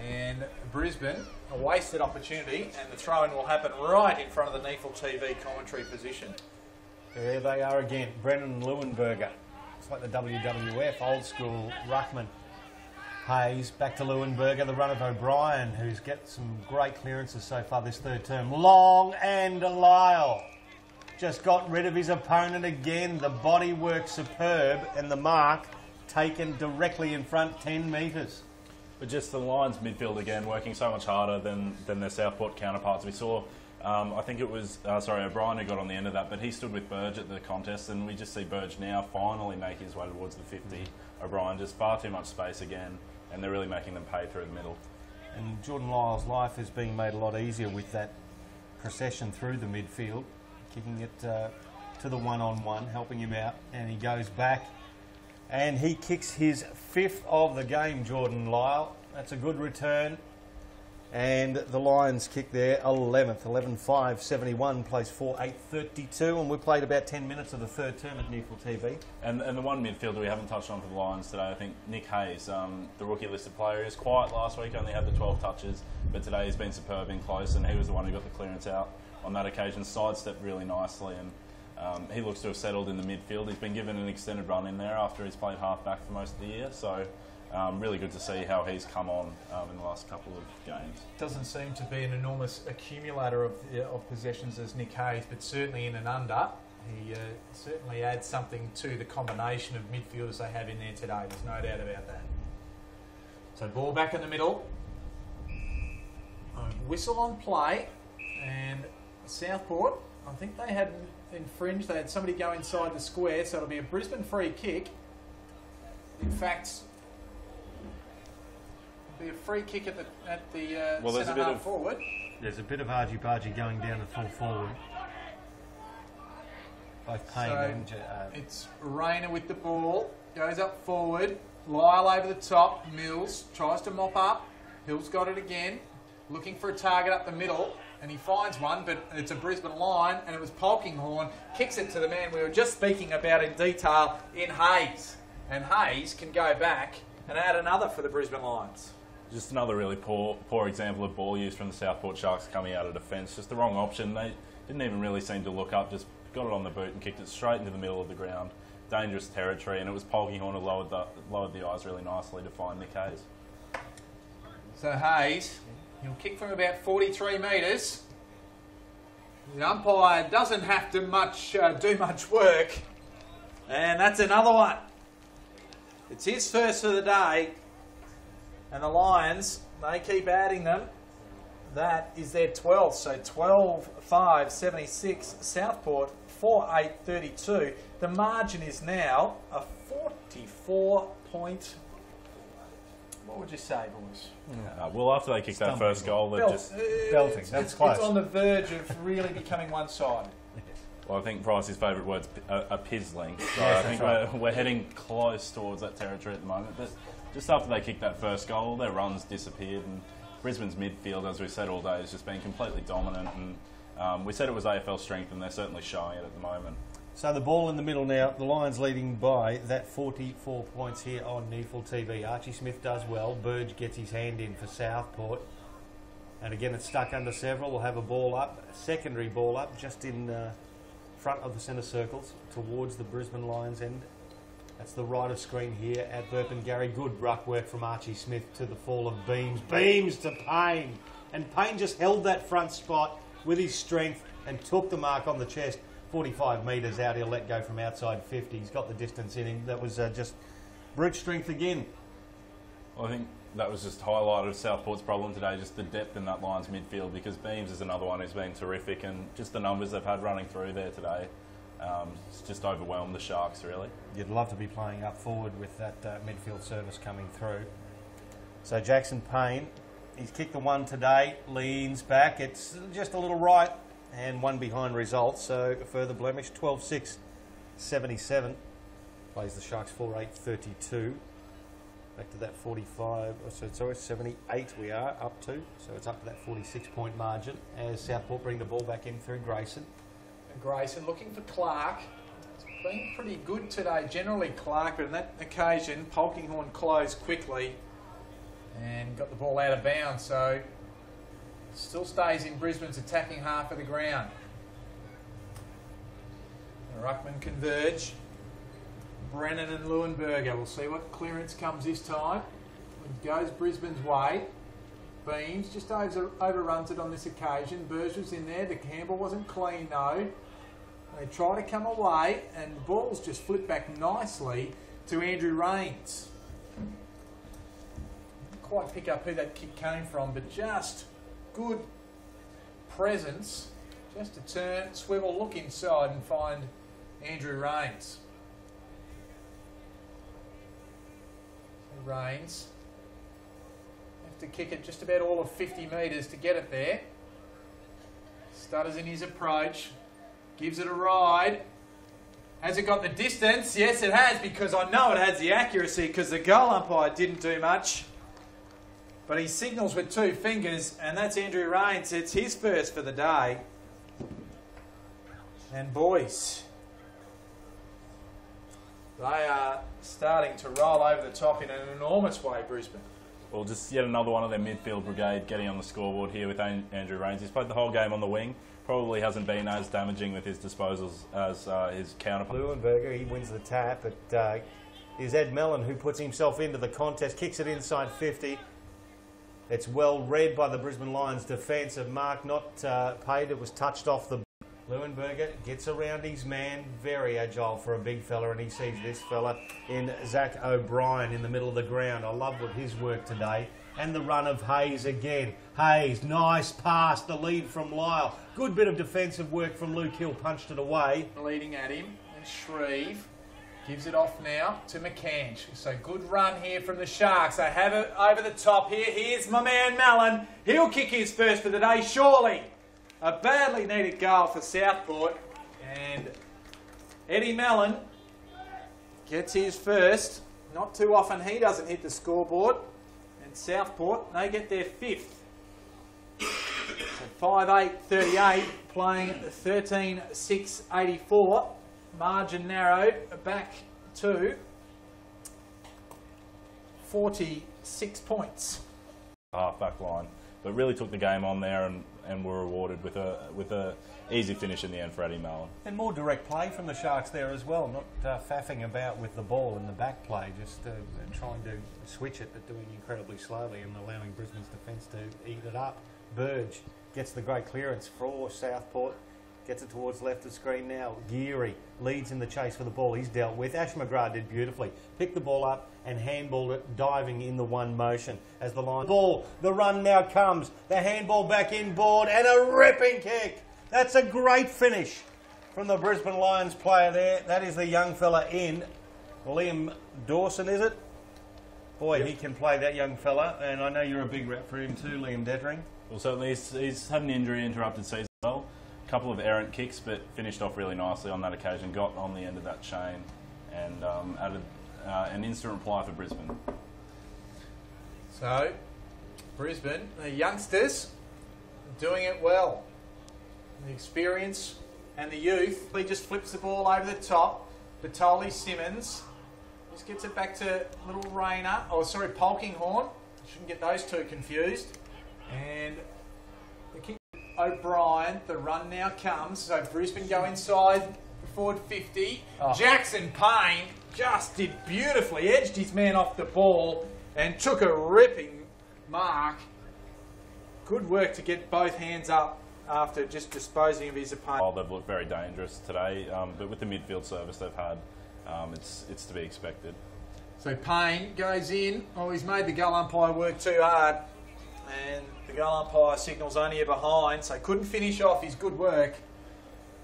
And Brisbane, a wasted opportunity, and the throw-in will happen right in front of the NEAFL TV commentary position. There they are again. Brennan Leuenberger. It's like the WWF, old school ruckman. Hayes, back to Leuenberger, the run of O'Brien, who's got some great clearances so far this third term. Long and Lyle. Just got rid of his opponent again. The body work superb, and the mark taken directly in front, 10 metres. But just the Lions midfield again, working so much harder than their Southport counterparts. We saw, I think it was, O'Brien who got on the end of that, but he stood with Burge at the contest, and we just see Burge now finally make his way towards the 50. O'Brien, just far too much space again, and they're really making them pay through the middle. And Jordan Lyle's life is being made a lot easier with that procession through the midfield. Kicking it to the one-on-one, helping him out, and he goes back and he kicks his 5th of the game, Jordan Lyle. That's a good return, and the Lions kick their 11th, 11-5, 71, plays 4-8-32, and we played about 10 minutes of the third term at NEAFL TV. And the one midfielder we haven't touched on for the Lions today, I think Nick Hayes, the rookie listed player, he was quiet last week, only had the 12 touches, but today he's been superb in close, and he was the one who got the clearance out on that occasion, sidestepped really nicely, and he looks to have settled in the midfield. He's been given an extended run in there after he's played half-back for most of the year, so really good to see how he's come on in the last couple of games. Doesn't seem to be an enormous accumulator of possessions as Nick Hayes, but certainly in and under, he certainly adds something to the combination of midfielders they have in there today. There's no doubt about that. So ball back in the middle. Whistle on play, and Southport, I think they had infringed. They had somebody go inside the square, so it'll be a Brisbane free kick. In fact, it'll be a free kick at the Well, there's a bit centre-half of forward. There's a bit of argy-bargy going down the full forward. Both Payne and... It's Rayner with the ball, goes up forward, Lyle over the top, Mills tries to mop up, Hill's got it again, looking for a target up the middle, and he finds one, but it's a Brisbane line, and it was Polkinghorne, kicks it to the man we were just speaking about in detail in Hayes. And Hayes can go back and add another for the Brisbane Lions. Just another really poor example of ball use from the Southport Sharks coming out of defence. Just the wrong option. They didn't even really seem to look up, just got it on the boot and kicked it straight into the middle of the ground. Dangerous territory, and it was Polkinghorne who lowered the eyes really nicely to find Nick Hayes. So Hayes, he'll kick from about 43 metres. The umpire doesn't have to do much work. And that's another one. It's his first for the day. And the Lions, they keep adding them. That is their 12th. So 12-5, 76. Southport, 4-8-32. The margin is now a 44-point... What would you say, boys? Well, after they kicked that first goal, they're just... belting. That's close. It's on the verge of really becoming one-sided. Well, I think Price's favourite word's a pizzling. So Yes, I think we're heading close towards that territory at the moment. But just after they kicked that first goal, their runs disappeared, and Brisbane's midfield, as we've said all day, has just been completely dominant. And we said it was AFL strength, and they're certainly showing it at the moment. So the ball in the middle now, the Lions leading by that 44 points here on NEAFL TV. Archie Smith does well. Burge gets his hand in for Southport. And again, it's stuck under several. We'll have a ball up, a secondary ball up, just in front of the centre circles towards the Brisbane Lions end. That's the right of screen here at Burpengary. Good ruck work from Archie Smith to the fall of Beams. Beams to Payne. And Payne just held that front spot with his strength and took the mark on the chest. 45 metres out, he'll let go from outside 50. He's got the distance in him. That was just brute strength again. Well, I think that was just highlighted Southport's problem today, just the depth in that Lions midfield, because Beams is another one who's been terrific, and just the numbers they've had running through there today, it's just overwhelmed the Sharks, really. You'd love to be playing up forward with that midfield service coming through. So Jackson Payne, he's kicked the one today, leans back. It's just a little right. And one behind results, so a further blemish, 12-6, 77. Plays the Sharks 4-8-32. Back to that 45, sorry, 78 we are up to. So it's up to that 46-point margin as Southport bring the ball back in through Grayson. And Grayson looking for Clark. It's been pretty good today, generally Clark, but on that occasion, Polkinghorne closed quickly and got the ball out of bounds, so still stays in Brisbane's attacking half of the ground. The ruckman converge. Brennan and Leuenberger. We'll see what clearance comes this time. It goes Brisbane's way. Beams just overruns it on this occasion. Burge was in there. The handball wasn't clean though. They try to come away, and the ball's just flipped back nicely to Andrew Rains. Didn't quite pick up who that kick came from, but just good presence, just to turn, swivel, look inside and find Andrew Rains. Rains have to kick it just about all of 50 metres to get it there. Stutters in his approach, gives it a ride. Has it got the distance? Yes, it has, because I know it has the accuracy, because the goal umpire didn't do much. But he signals with two fingers, and that's Andrew Rains. It's his first for the day. And boys, they are starting to roll over the top in an enormous way, Brisbane. Well, just yet another one of their midfield brigade getting on the scoreboard here with Andrew Rains. He's played the whole game on the wing. Probably hasn't been as damaging with his disposals as his counterpart. Leuenberger, he wins the tap, but is Ed Mellon, who puts himself into the contest, kicks it inside 50. It's well read by the Brisbane Lions defence. A mark not paid. It was touched off the... Leuenberger gets around his man, very agile for a big fella, and he sees this fella in Zach O'Brien in the middle of the ground. I love with his work today. And the run of Hayes again. Hayes, nice pass, the lead from Lyle. Good bit of defensive work from Luke Hill, punched it away. Leading at him, and Shreve gives it off now to McCange. So good run here from the Sharks. They have it over the top here. Here's my man Mellon. He'll kick his first for the day, surely. A badly needed goal for Southport, and Eddie Mellon gets his first. Not too often he doesn't hit the scoreboard, and Southport, they get their fifth. So 5-8-38, playing 13-6-84. Margin narrowed back to 46 points. Back line, but really took the game on there and were rewarded with a easy finish in the end for Eddie Mellon. And more direct play from the Sharks there as well, not faffing about with the ball in the back play, just trying to switch it but doing incredibly slowly and allowing Brisbane's defence to eat it up. Burge gets the great clearance for Southport, gets it towards left of screen now. Geary leads in the chase for the ball. He's dealt with. Ash McGrath did beautifully. Picked the ball up and handballed it, diving in the one motion as the line. Ball, the run now comes. The handball back inboard and a ripping kick. That's a great finish from the Brisbane Lions player there. That is the young fella in. Liam Dawson, is it? Boy, he can play, that young fella. And I know you're a big rep for him too, Liam Dettering. Well, certainly he's had an injury interrupted season as well. A couple of errant kicks, but finished off really nicely on that occasion. Got on the end of that chain and added an instant reply for Brisbane. So, Brisbane, the youngsters, doing it well. The experience and the youth. He just flips the ball over the top. Batoli Simmons just gets it back to little Rayner. Oh, sorry, Polkinghorn. Shouldn't get those two confused. And the kick. O'Brien, the run now comes. So Brisbane go inside forward 50. Oh. Jackson Payne just did beautifully. Edged his man off the ball and took a ripping mark. Good work to get both hands up after just disposing of his opponent. Oh, they've looked very dangerous today, but with the midfield service they've had, it's to be expected. So Payne goes in. Oh, he's made the goal umpire work too hard. And the goal umpire signals only a behind, so couldn't finish off his good work.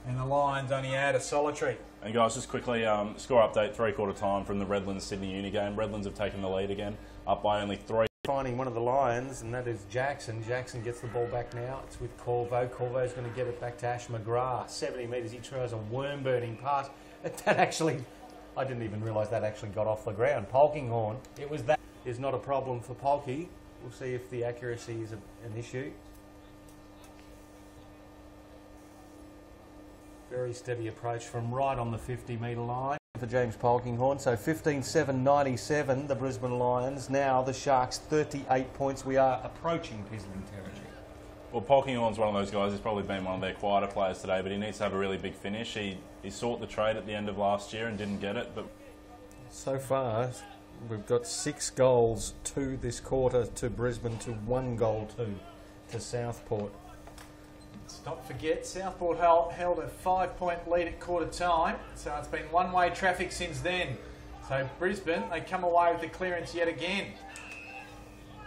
And the Lions only add a solitary. And guys, just quickly, score update, 3/4 time from the Redlands-Sydney Uni game. Redlands have taken the lead again, up by only 3. Finding one of the Lions, and that is Jackson. Jackson gets the ball back now. It's with Corvo. Corvo's going to get it back to Ash McGrath. 70 metres, he tries a worm-burning pass. That actually, I didn't even realise that actually got off the ground. Polkinghorn, it was that. Is not a problem for Polky. We'll see if the accuracy is an issue. Very steady approach from right on the 50-metre line for James Polkinghorn. So 15-7-97, the Brisbane Lions. Now the Sharks 38 points. We are approaching pizzling territory. Well, Polkinghorn's one of those guys. He's probably been one of their quieter players today, but he needs to have a really big finish. He sought the trade at the end of last year and didn't get it. But so far, we've got 6 goals to this quarter to Brisbane to 1 goal to Southport. Let's not forget, Southport held a 5-point lead at quarter time, so it's been one-way traffic since then. So Brisbane, they come away with the clearance yet again.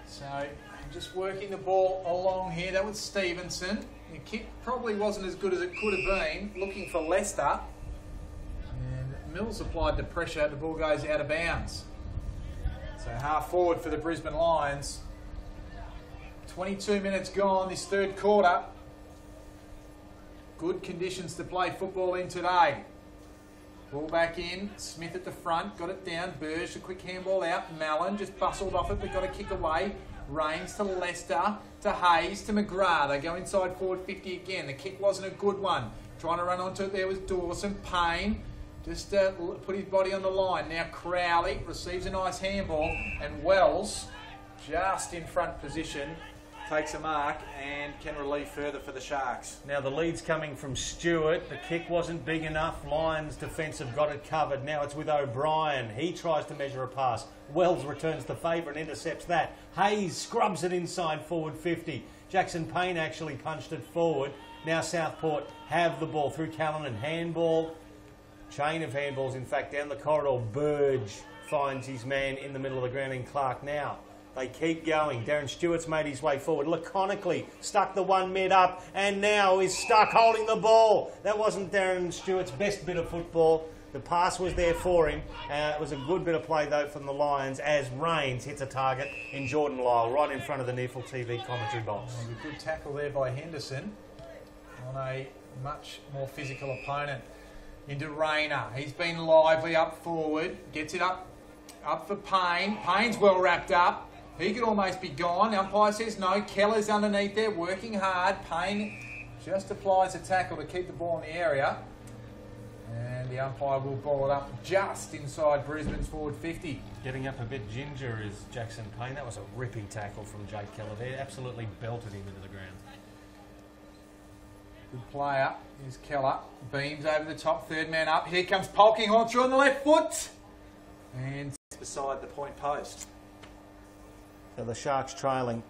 So just working the ball along here. That was Stevenson. The kick probably wasn't as good as it could have been. Looking for Leicester. And Mills applied the pressure. The ball goes out of bounds. So half forward for the Brisbane Lions. 22 minutes gone this third quarter. Good conditions to play football in today. Ball back in. Smith at the front. Got it down. Burge, a quick handball out. Mallon just bustled off it but got a kick away. Rains to Leicester. To Hayes. To McGrath. They go inside forward 50 again. The kick wasn't a good one. Trying to run onto it there was Dawson. Payne. Just put his body on the line. Now Crowley receives a nice handball. And Wells just in front position takes a mark and can relieve further for the Sharks. Now the lead's coming from Stewart. The kick wasn't big enough. Lions defence have got it covered. Now it's with O'Brien. He tries to measure a pass. Wells returns the favour and intercepts that. Hayes scrubs it inside forward 50. Jackson Payne actually punched it forward. Now Southport have the ball through Callanan. Handball. Chain of handballs, in fact, down the corridor. Burge finds his man in the middle of the ground in Clark. Now they keep going. Darren Stewart's made his way forward. Laconically stuck the 1 mid up and now is stuck holding the ball. That wasn't Darren Stewart's best bit of football. The pass was there for him. It was a good bit of play, though, from the Lions as Rains hits a target in Jordan Lyle right in front of the NEAFL TV commentary box. A good tackle there by Henderson on a much more physical opponent. Into Rayner. He's been lively up forward. Gets it up for Payne. Payne's well wrapped up. He could almost be gone. The umpire says no. Keller's underneath there working hard. Payne just applies a tackle to keep the ball in the area. And the umpire will ball it up just inside Brisbane's forward 50. Getting up a bit ginger is Jackson Payne. That was a ripping tackle from Jake Keller there. Absolutely belted him into the ground. Good player is Keller. Beams over the top. Third man up. Here comes Polkinghorn through on the left foot. And beside the point post. So the Sharks trailing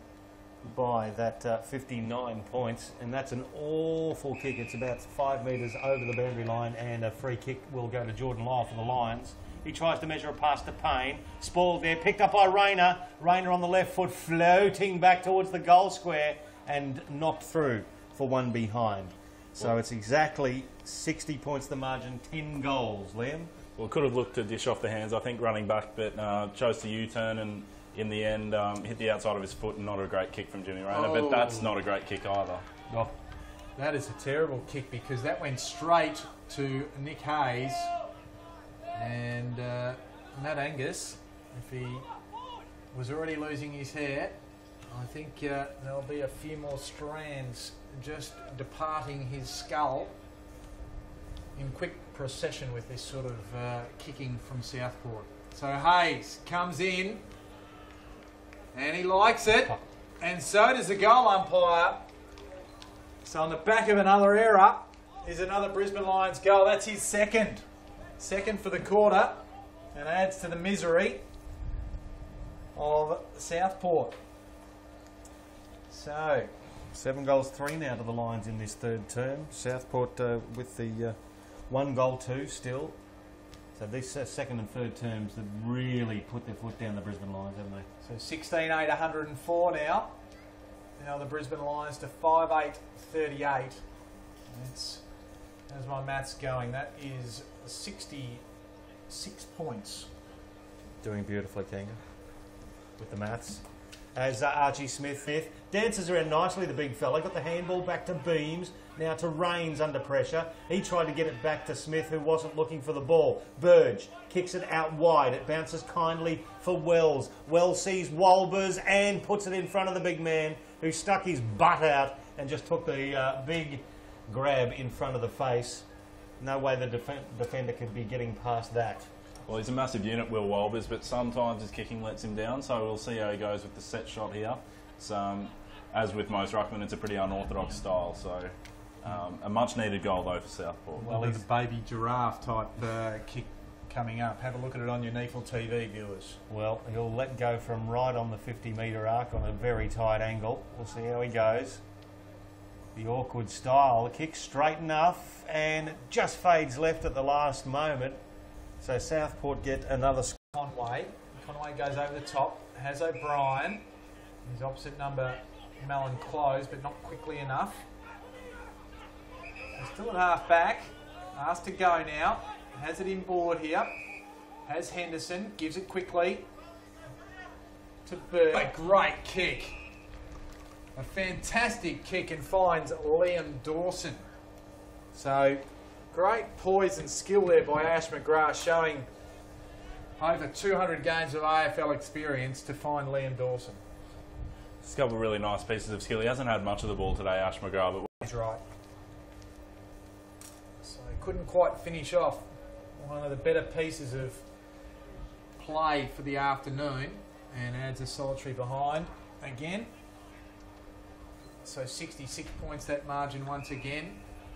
by that 59 points, and that's an awful kick. It's about 5 metres over the boundary line, and a free kick will go to Jordan Lyle for the Lions. He tries to measure a pass to Payne. Spoiled there, picked up by Rayner. Rayner on the left foot, floating back towards the goal square, and knocked through for one behind. So it's exactly 60 points the margin, 10 goals, Liam. Well, could have looked to dish off the hands, I think, running back, but chose to U-turn and in the end hit the outside of his foot, and not a great kick from Jimmy Rayner, but that's not a great kick either. Oh, that is a terrible kick because that went straight to Nick Hayes and Matt Angus. If he was already losing his hair, I think there'll be a few more strands just departing his skull in quick procession with this sort of kicking from Southport. So Hayes comes in and he likes it, and so does the goal umpire. So on the back of another error is another Brisbane Lions goal. That's his second for the quarter, and adds to the misery of Southport. So 7 goals, 3 now to the Lions in this third term. Southport with the 1 goal, 2 still. So these second and third terms have really put their foot down the Brisbane Lions, haven't they? So 16-8, 104 now. Now the Brisbane Lions to 5-8, 38. That's, as my maths going, that is 66 points. Doing beautifully, Kinga, with the maths. As Archie Smith fifth. Dances around nicely, the big fella. Got the handball back to Beams. Now to Rains under pressure. He tried to get it back to Smith, who wasn't looking for the ball. Burge kicks it out wide. It bounces kindly for Wells. Wells sees Walbers and puts it in front of the big man, who stuck his butt out and just took the big grab in front of the face. No way the defender could be getting past that. Well, he's a massive unit, Will Walbers, but sometimes his kicking lets him down, so we'll see how he goes with the set shot here. So, as with most ruckmen, it's a pretty unorthodox style, so a much-needed goal, though, for Southport. Well, there's a baby giraffe type kick coming up. Have a look at it on your NEAFL TV, viewers. Well, he'll let go from right on the 50-metre arc on a very tight angle. We'll see how he goes. The awkward style. The kick straight enough and just fades left at the last moment. So Southport get another Conway. Conway goes over the top. Has O'Brien. His opposite number, Mellon, closed, but not quickly enough. He's still at half back. Asked to go now. Has it inboard here. Has Henderson. Gives it quickly to Bird. A great kick. A fantastic kick, and finds Liam Dawson. So great poise and skill there by Ash McGrath, showing over 200 games of AFL experience to find Liam Dawson. He's got a couple of really nice pieces of skill. He hasn't had much of the ball today, Ash McGrath, but he's right. So he couldn't quite finish off one of the better pieces of play for the afternoon, and adds a solitary behind again. So 66 points that margin once again.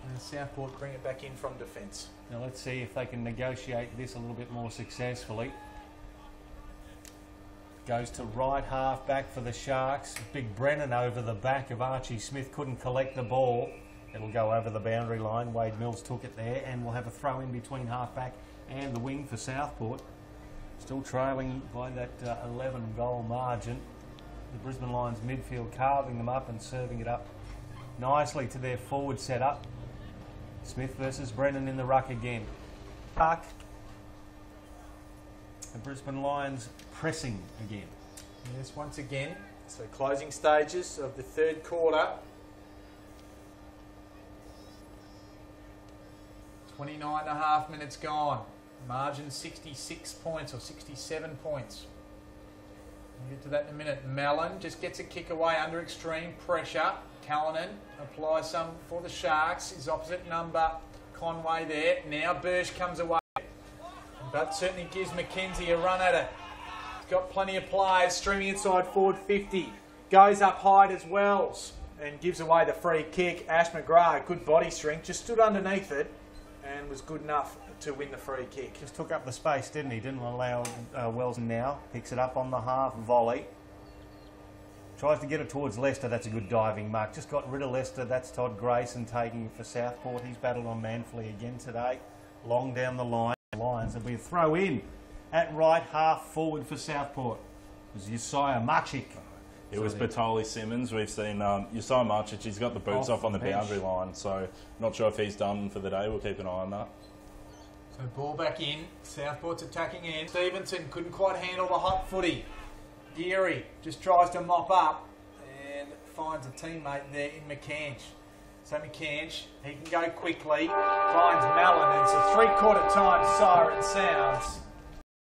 And Southport bring it back in from defence. Now let's see if they can negotiate this a little bit more successfully. Goes to right half back for the Sharks. Big Brennan over the back of Archie Smith. Couldn't collect the ball. It'll go over the boundary line. Wade Mills took it there, and we'll have a throw in between half back and the wing for Southport. Still trailing by that 11 goal margin. The Brisbane Lions midfield carving them up and serving it up nicely to their forward setup. Smith versus Brennan in the ruck again. Puck. The Brisbane Lions pressing again. Yes, once again. So closing stages of the third quarter. 29.5 minutes gone. Margin 66 points or 67 points. We'll get to that in a minute. Mellon just gets a kick away under extreme pressure. Callanan applies some for the Sharks. His opposite number, Conway there. Now Burge comes away. But certainly gives McKenzie a run at it. He's got plenty of players streaming inside forward 50. Goes up high as Wells and gives away the free kick. Ash McGrath, good body strength, just stood underneath it and was good enough to win the free kick. Just took up the space, didn't he? Didn't allow Wells now. Picks it up on the half volley. Tries to get it towards Leicester. That's a good diving mark. Just got rid of Leicester. That's Todd Grayson taking it for Southport. He's battled on manfully again today. Long down the line. Lions. There'll be a throw in at right half forward for Southport. It was Josiah Marchik. It was Batoli Simmons. We've seen Josiah Marchik. He's got the boots off on the boundary line, so not sure if he's done for the day. We'll keep an eye on that. So ball back in. Southport's attacking end. Stevenson couldn't quite handle the hot footy. Geary just tries to mop up and finds a teammate there in McCanch. So McCanch, he can go quickly, finds Mellon, and it's a three-quarter time siren sounds.